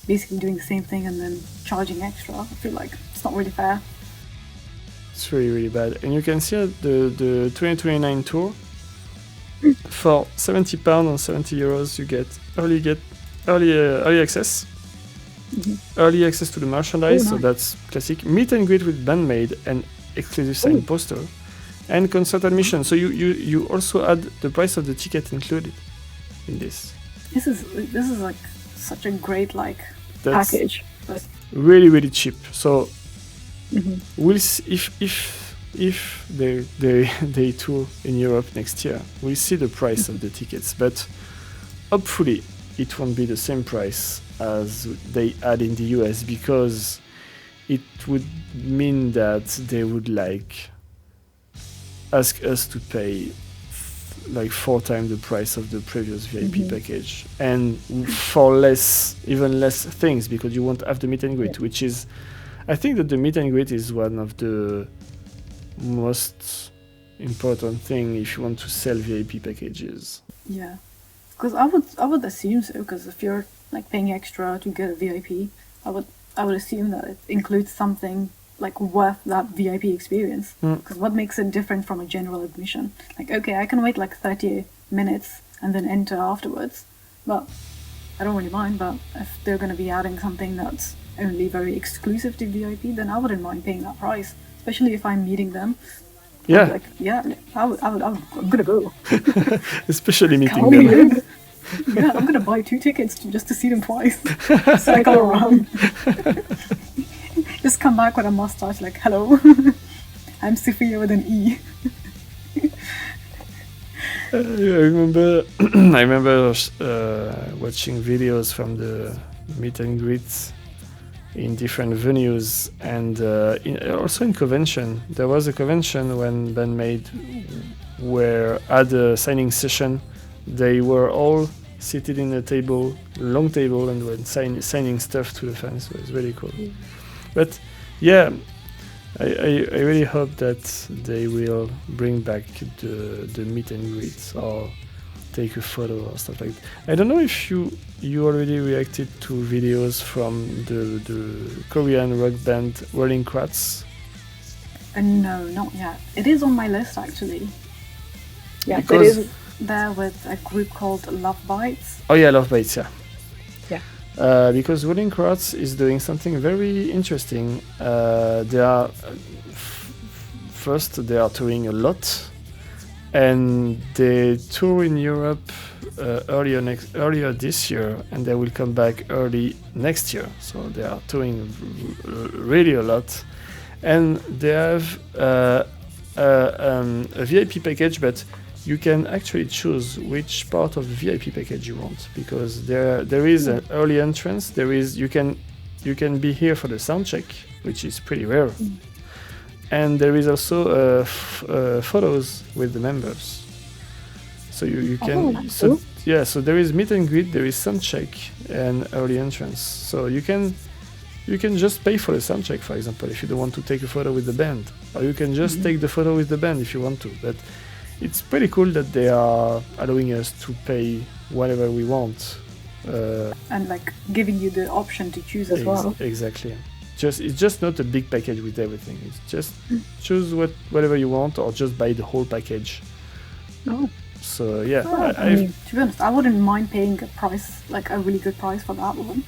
basically doing the same thing and then charging extra, I feel like it's not really fair. It's really, really bad. And you can see the 2029 tour. For £70 or €70, you get early access. Early access to the merchandise, so that's classic. Meet and greet with BAND-MAID and exclusive signed poster. And concert admission. So you also add the price of the ticket included in this. This is like such a great That's package. really, really cheap. So we'll see if they tour in Europe next year. We'll see the price of the tickets, but hopefully it won't be the same price as they had in the US, because it would mean that they would ask us to pay 4 times the price of the previous VIP package, and for even less things, because you won't have the meet and greet, which is, I think that the meet and greet is one of the most important thing if you want to sell VIP packages. Yeah, because I would assume so. Because if you're paying extra to get a VIP, I would assume that it includes something worth that VIP experience. Because what makes it different from a general admission? Okay, I can wait 30 minutes and then enter afterwards, but I don't really mind. But if they're going to be adding something that's only very exclusive to VIP, then I wouldn't mind paying that price, especially if I'm meeting them. Yeah. I'm gonna go. Especially meeting them. Yeah, I'm gonna buy 2 tickets just to see them twice. Cycle around. Just come back with a mustache, hello, I'm Sophia with an E. I remember watching videos from the meet and greets in different venues, and also in convention. There was a convention when BAND-MAID were at a signing session. They were all seated in a long table, and were signing stuff to the fans. So it was really cool. But yeah, I really hope that they will bring back the meet and greets, or take a photo or stuff like that. I don't know if you already reacted to videos from the Korean rock band Rolling Kratz. No, not yet. It is on my list, actually. Yeah, Because it is. They're with a group called Love Bites. Oh yeah, Love Bites, yeah. Yeah. Because Rolling Kratz is doing something very interesting. They are first, they are touring a lot, and they tour in Europe earlier this year, and they will come back early next year. So they are touring really a lot, and they have a VIP package, but you can actually choose which part of the VIP package you want, because there is an early entrance. You can be here for the sound check, which is pretty rare, and there is also photos with the members. So you can so there is meet and greet, there is sound check, and early entrance. So you can just pay for the sound check, for example, if you don't want to take a photo with the band, or you can just take the photo with the band if you want to. But it's pretty cool that they are allowing us to pay whatever we want. And giving you the option to choose as well. Exactly. It's just not a big package with everything. It's just choose whatever you want, or just buy the whole package. Oh. So yeah, I mean, to be honest, I wouldn't mind paying a price, a really good price for that one.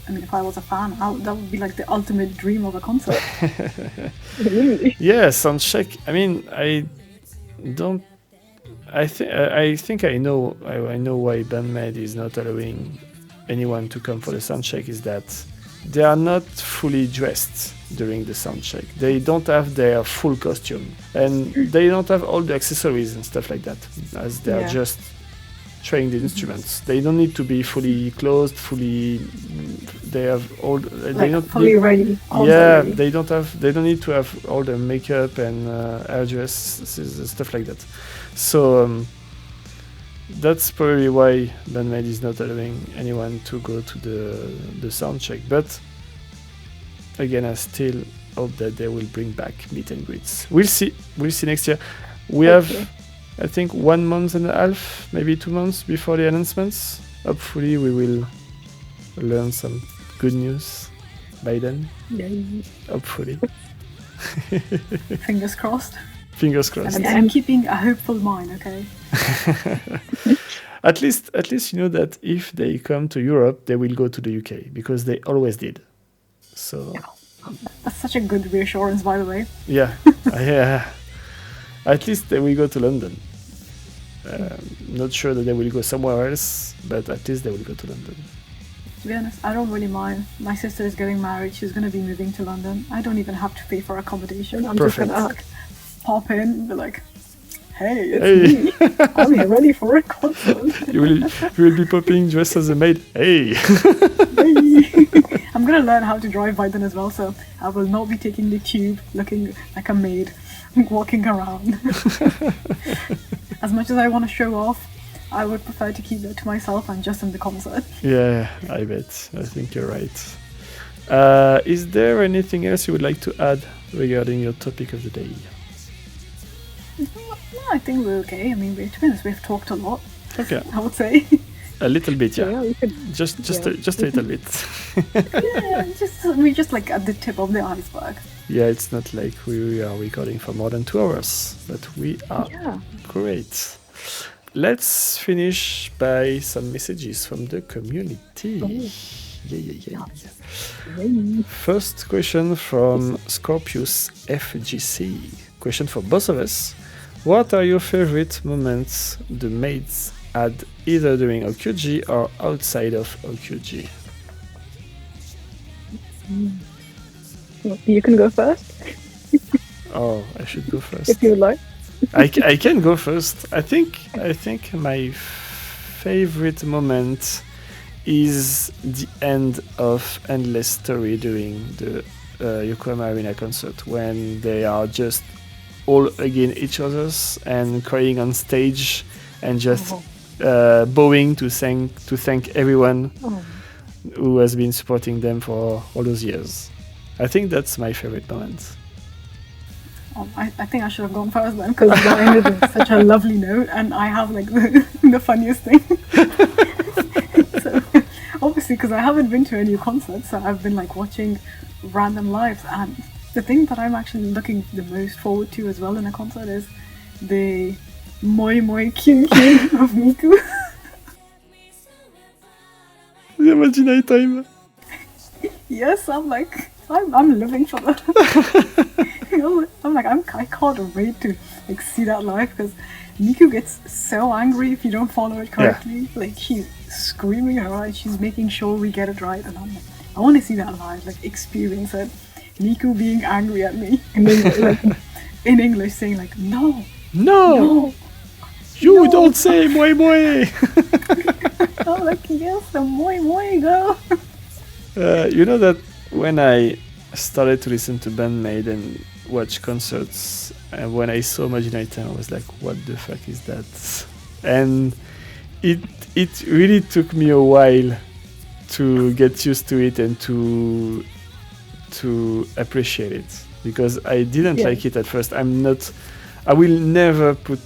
I mean, if I was a fan, that would be the ultimate dream of a concert. Really? yeah, sound check. I mean, I think I know why BAND-MAID is not allowing anyone to come for the sound check, is that they are not fully dressed. during the sound check. They don't have their full costume, and they don't have all the accessories and stuff like that, as they are just trying the instruments. They don't need to be fully clothed, fully. They have all. They don't fully ready. Yeah, Ready. they don't need to have all the makeup and hairdress stuff like that. So that's probably why BAND-MAID is not allowing anyone to go to the sound check. But again, I still hope that they will bring back meet and greets. We'll see next year. We have, I think, 1 month and a half, maybe 2 months before the announcements. Hopefully we will learn some good news by then. Yay. Hopefully. Fingers crossed. Fingers crossed. And I'm keeping a hopeful mind, okay? At least you know that if they come to Europe, they will go to the UK, because they always did. So That's such a good reassurance, by the way. yeah, at least they will go to London. Not sure that they will go somewhere else, but at least they will go to London. To be honest, I don't really mind. My sister is getting married. She's going to be moving to London. I don't even have to pay for accommodation. I'm Perfect. just going to pop in and be like, hey, it's Hey. me. I'm here ready for a concert. you will be popping dressed as a maid. Hey. Hey. I'm going to learn how to drive by then as well, so I will not be taking the tube looking like a maid, walking around. As much as I want to show off, I would prefer to keep that to myself and just in the concert. Yeah, I bet. I think you're right. Is there anything else you would like to add regarding your topic of the day? No, I think we're okay. I mean, to be honest, we've talked a lot, Okay, I would say. a little bit, yeah. Yeah, we could. Just Yeah. a little bit. Yeah, we're just like at the tip of the iceberg. Yeah, it's not like we are recording for more than 2 hours, but we are Yeah. great. Let's finish by some messages from the community. Yeah. Yay. First question from Scorpius FGC. Question for both of us. What are your favorite moments the maids had either during OQG or outside of OQG? You can go first Oh, I should go first. if you would like. I can go first. I think my favorite moment is the end of Endless Story during the Yokohama Arena concert, when they are just all against each other's and crying on stage and just bowing to thank everyone Oh. who has been supporting them for all those years. I think that's my favorite moment. I think I should have gone first then, because that ended on such a lovely note, and I have like the funniest thing. So, obviously, because I haven't been to any concerts, so I've been like watching random lives, and the thing that I'm actually looking the most forward to as well in a concert is the moi moi kyun kyun of Miku. The Imaginary time. Yes, I'm living for that. You know, I can't wait to like see that live, because Miku gets so angry if you don't follow it correctly. Like, she's screaming her eyes, she's making sure we get it right, and I'm like, I want to see that live, like experience it. Miku being angry at me, and then like in English saying like, no, You No. don't say moi moi. I'm like, yes, the moi moi girl. You know that when I started to listen to BAND-MAID and watch concerts, and when I saw Imaginary Time, I was like, what the fuck is that? And it really took me a while to get used to it and to appreciate it, because I didn't like it at first. I will never put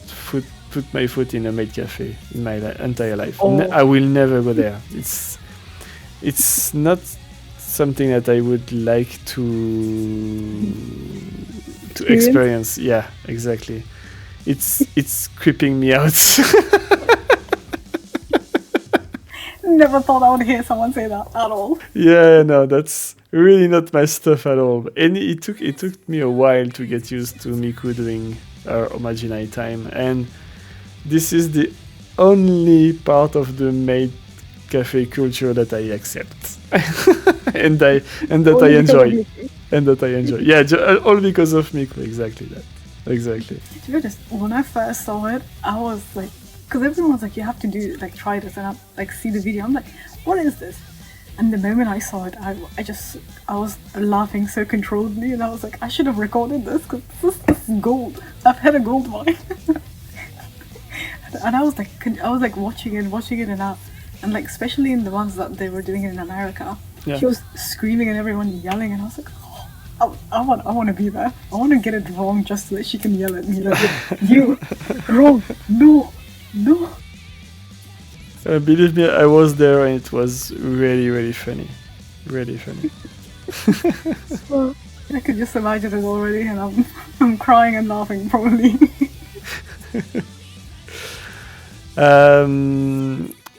my foot in a maid cafe in my entire life. I will never go there. It's not something that I would like to experience. Yeah, exactly. It's creeping me out. Never thought I would hear someone say that at all. Yeah, no, that's really not my stuff at all. And it took me a while to get used to Miku doing her Imaginary Time, and this is the only part of the maid cafe culture that I accept and that I enjoy. and that I enjoy. Yeah, all because of Miko. Exactly that. Exactly. To be honest, when I first saw it, I was like, because everyone was like, you have to do like try this, and I like see the video. I'm like, what is this? And the moment I saw it, I was laughing so controlledly, and I was like, I should have recorded this because this is gold. I've had a gold mine. And I was like watching it, and like especially in the ones that they were doing it in America, Yeah. she was screaming and everyone yelling, and I was like, oh, I want to be there. I want to get it wrong just so that she can yell at me like, you wrong, no. Believe me, I was there, and it was really, really funny. Really funny. I could just imagine it already, and I'm crying and laughing probably.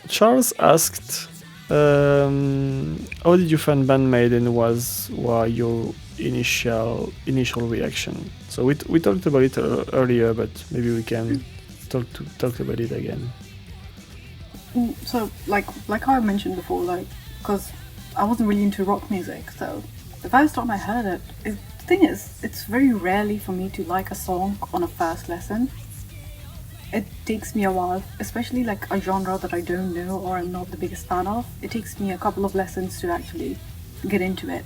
Charles asked, how did you find BAND-MAID, and what were your initial reaction? So we talked about it earlier, but maybe we can talk about it again. So like I mentioned before, like, because I wasn't really into rock music, so the first time I heard it, the thing is, it's very rarely for me to like a song on a first listen. It takes me a while, especially like a genre that I don't know or I'm not the biggest fan of. It takes me a couple of lessons to actually get into it.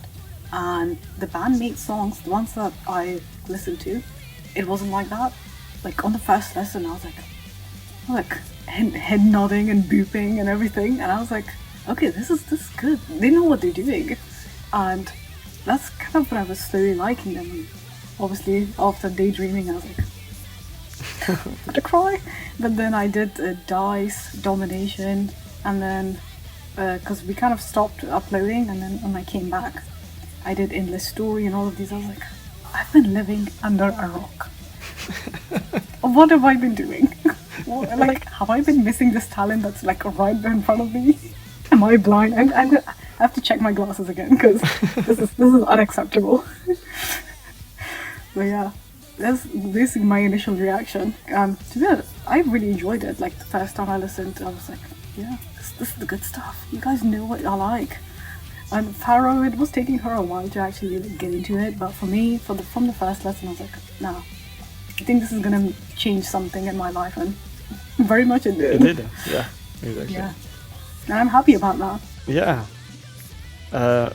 And the BAND-MAID songs, the ones that I listened to, it wasn't like that. Like on the first lesson, I was like head nodding and booping and everything, and I was like, okay, this is good. They know what they're doing, and that's kind of when I was slowly liking them. And obviously, after Daydreaming, I was like, I'm gonna cry. But then I did Dice, Domination, and then because we kind of stopped uploading, and then when I came back, I did Endless Story and all of these. I was like, I've been living under a rock. What have I been doing? Like, have I been missing this talent that's like right there in front of me? Am I blind? I have to check my glasses again because this is unacceptable. But yeah, that's basically my initial reaction. To be honest, I really enjoyed it. Like the first time I listened, I was like, yeah, this is the good stuff. You guys know what I like. And Faroh, it was taking her a while to actually get into it, but for me, from the first lesson, I was like, nah, I think this is gonna change something in my life, and very much it did. It did, yeah, exactly. Yeah, and I'm happy about that. Yeah.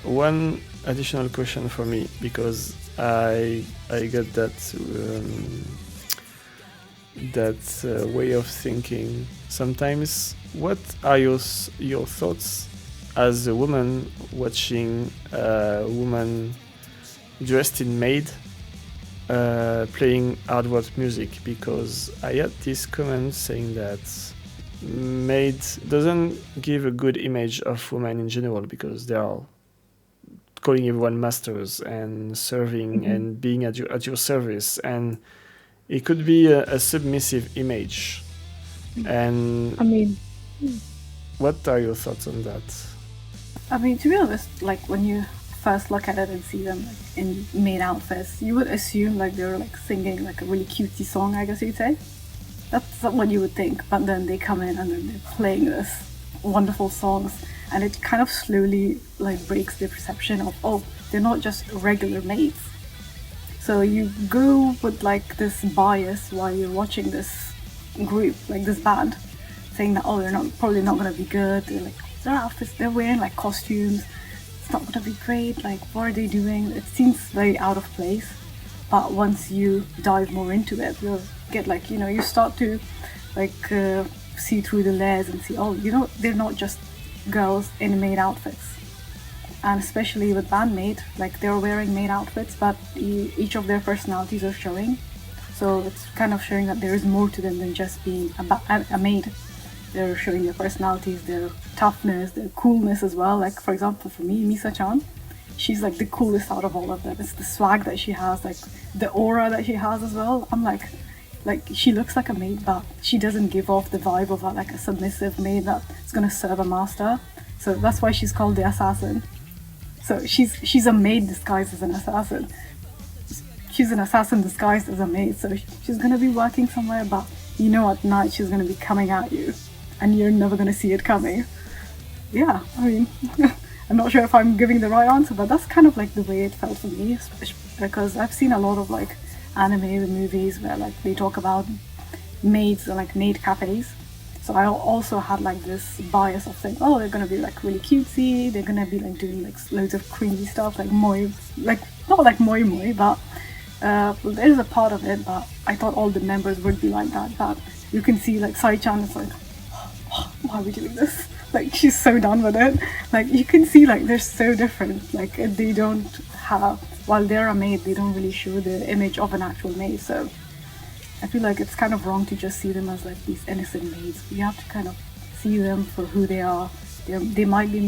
One additional question for me, because I got that way of thinking. Sometimes, what are your thoughts as a woman watching a woman dressed in maid playing hard rock music? Because I had this comment saying that maid doesn't give a good image of women in general, because they are calling everyone masters and serving and being at your service, and it could be a submissive image. And I mean, what are your thoughts on that? I mean, to be honest, like when you first look at it and see them like in maid outfits, you would assume like they're like singing like a really cutesy song, I guess you'd say. That's what you would think, but then they come in and then they're playing this wonderful songs, and it kind of slowly like breaks the perception of, oh, they're not just regular maids. So you go with like this bias while you're watching this group, like this band, saying that, oh, they're probably not gonna be good. They're like, their outfits, they're wearing like costumes. It's not gonna be great. Like, what are they doing? It seems very out of place. But once you dive more into it, you'll get like, you start to like see through the layers and see, oh, they're not just girls in maid outfits. And especially with BAND-MAID, like they're wearing maid outfits, but each of their personalities are showing. So it's kind of showing that there is more to them than just being a maid. They're showing their personalities, their toughness, their coolness as well. Like, for example, for me, Misa-chan, she's like the coolest out of all of them. It's the swag that she has, like the aura that she has as well. I'm like she looks like a maid, but she doesn't give off the vibe of like a submissive maid that's gonna serve a master. So that's why she's called the assassin. So she's a maid disguised as an assassin. She's an assassin disguised as a maid. So she's gonna be working somewhere, but at night she's gonna be coming at you, and you're never gonna see it coming. Yeah, I mean, I'm not sure if I'm giving the right answer, but that's kind of like the way it felt for me, because I've seen a lot of like animated movies where like they talk about maids and like maid cafes. So I also had like this bias of saying, oh, they're gonna be like really cutesy, they're gonna be like doing like loads of cringy stuff, like moi, like not like moi moi, but there's a part of it, but I thought all the members would be like that. But you can see like Sai-chan is like, why are we doing this? Like she's so done with it. Like you can see like they're so different. Like they don't have, while they're a maid, they don't really show the image of an actual maid. So I feel like it's kind of wrong to just see them as like these innocent maids. You have to kind of see them for who they are. They might be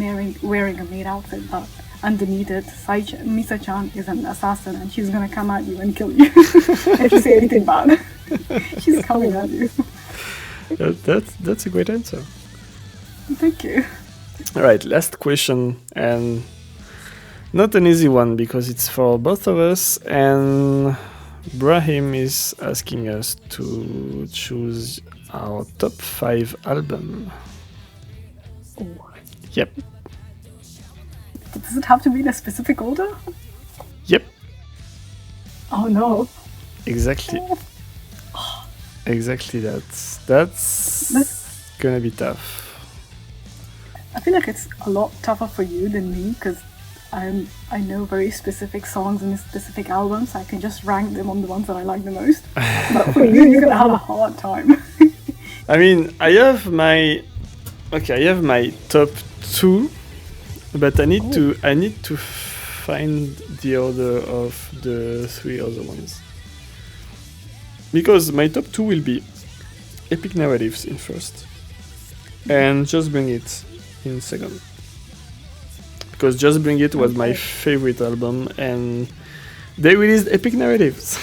wearing a maid outfit, but underneath it, Misa-chan is an assassin and she's gonna come at you and kill you if you say anything bad. She's coming at you. That's a great answer. Thank you. All right, last question, and not an easy one because it's for both of us, and Brahim is asking us to choose our top 5 album. Oh. Yep. Does it have to be in a specific order? Yep. Oh no. Exactly. Exactly. That's gonna be tough. I feel like it's a lot tougher for you than me because I know very specific songs and specific albums. I can just rank them on the ones that I like the most. But for you, you're gonna have a hard time. I mean, I have my top 2, but I need to find the order of the 3 other ones. Because my top 2 will be Epic Narratives in first, and Just Bring It in second. Because Just Bring It was my favorite album, and they released Epic Narratives.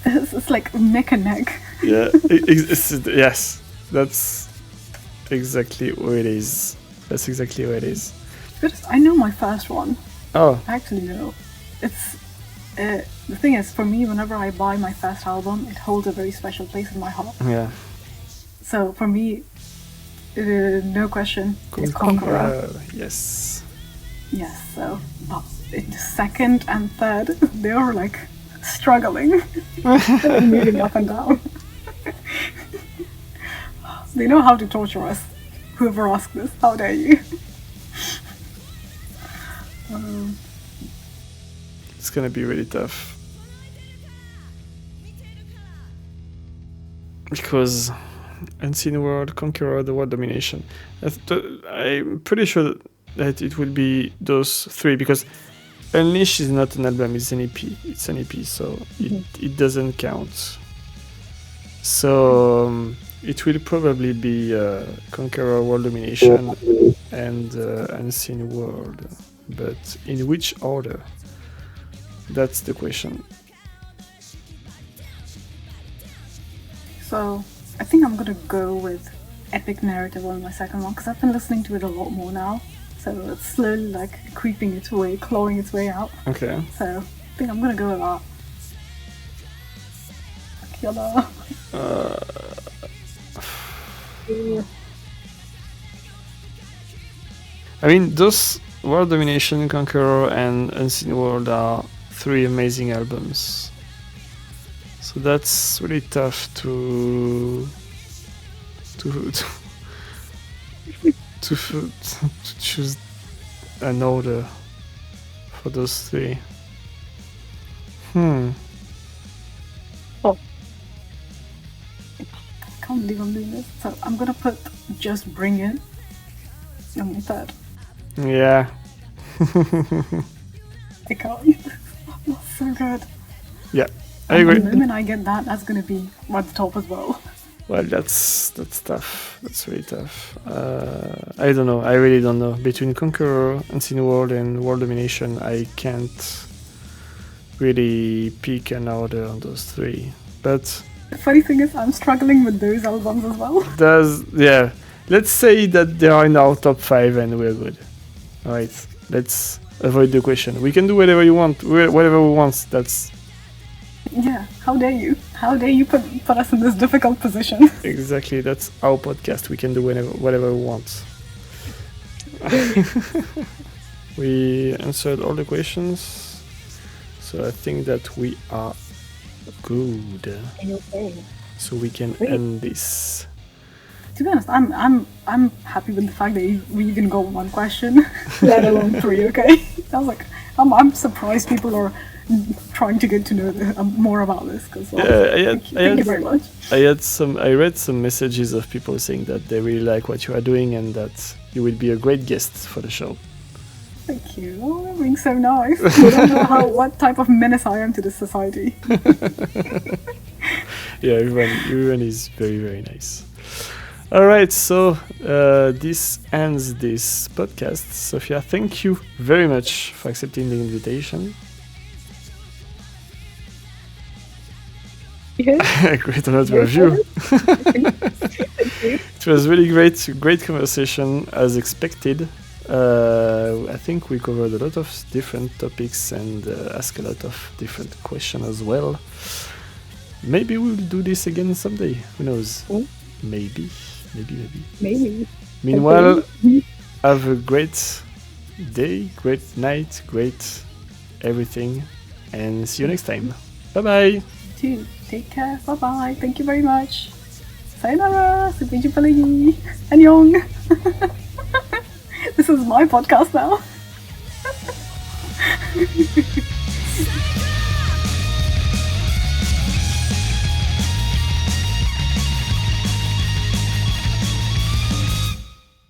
It's like neck and neck. Yeah, yes, that's exactly what it is. That's exactly what it is. But I know my first one. Oh, Actually, no. It's the thing is, for me, whenever I buy my first album, it holds a very special place in my heart. yeah. So for me, no question, it's Conqueror. Yes. Yes. So, but in the second and third, they were like struggling, moving up and down. They know how to torture us. Whoever asked this, how dare you? It's gonna be really tough. Because Unseen World, Conqueror, The World Domination. I'm pretty sure that it will be those 3 because Unleash is not an album, it's an EP. It's an EP, so it doesn't count. So it will probably be Conqueror, World Domination, and Unseen World. But in which order? That's the question. So I think I'm gonna go with Epic Narrative on my second one because I've been listening to it a lot more now. So it's slowly like creeping its way, clawing its way out. Okay. So I think I'm gonna go with that. Killer. I mean, those World Domination, Conqueror, and Unseen World are 3 amazing albums. So that's really tough to choose an order for those 3. I can't believe I'm doing this. So I'm gonna put Just Bring It on my third. Yeah. I can't. That's so good. Yeah, I And agree. the moment I get that, that's gonna be at the top as well. Well, that's tough. That's really tough. I don't know. I really don't know. Between Conqueror, Unseen World, and World Domination, I can't really pick an order on those 3. But The funny thing is, I'm struggling with those albums as well. yeah. Let's say that they are in our top 5 and we're good. Alright, let's avoid the question. We can do whatever you want, whatever we want. That's Yeah, how dare you? How dare you put us in this difficult position? exactly, that's our podcast. We can do whatever we want. We answered all the questions, so I think that we are good. Okay. So we can Great. end this. To be honest, I'm happy with the fact that we even got one question, Let alone three. Okay, I was like, I'm surprised people are trying to get to know more about this. Because thank you very much. I read some messages of people saying that they really like what you are doing and that you will be a great guest for the show. Thank you. Oh, you're being so nice. You don't know what type of menace I am to this society. Yeah, everyone is very, very nice. All right, so this ends this podcast. Sophia, thank you very much for accepting the invitation. Yeah. Great honor to have you. It was really great conversation as expected. I think we covered a lot of different topics and asked a lot of different questions as well. Maybe we'll do this again someday. Who knows? Oh. Maybe. Maybe. Meanwhile, have a great day, great night, great everything, and see you next time. Bye bye. Take care. Bye bye. Thank you very much. Sayonara. Sampai jumpa lagi. Annyeong. This is my podcast now.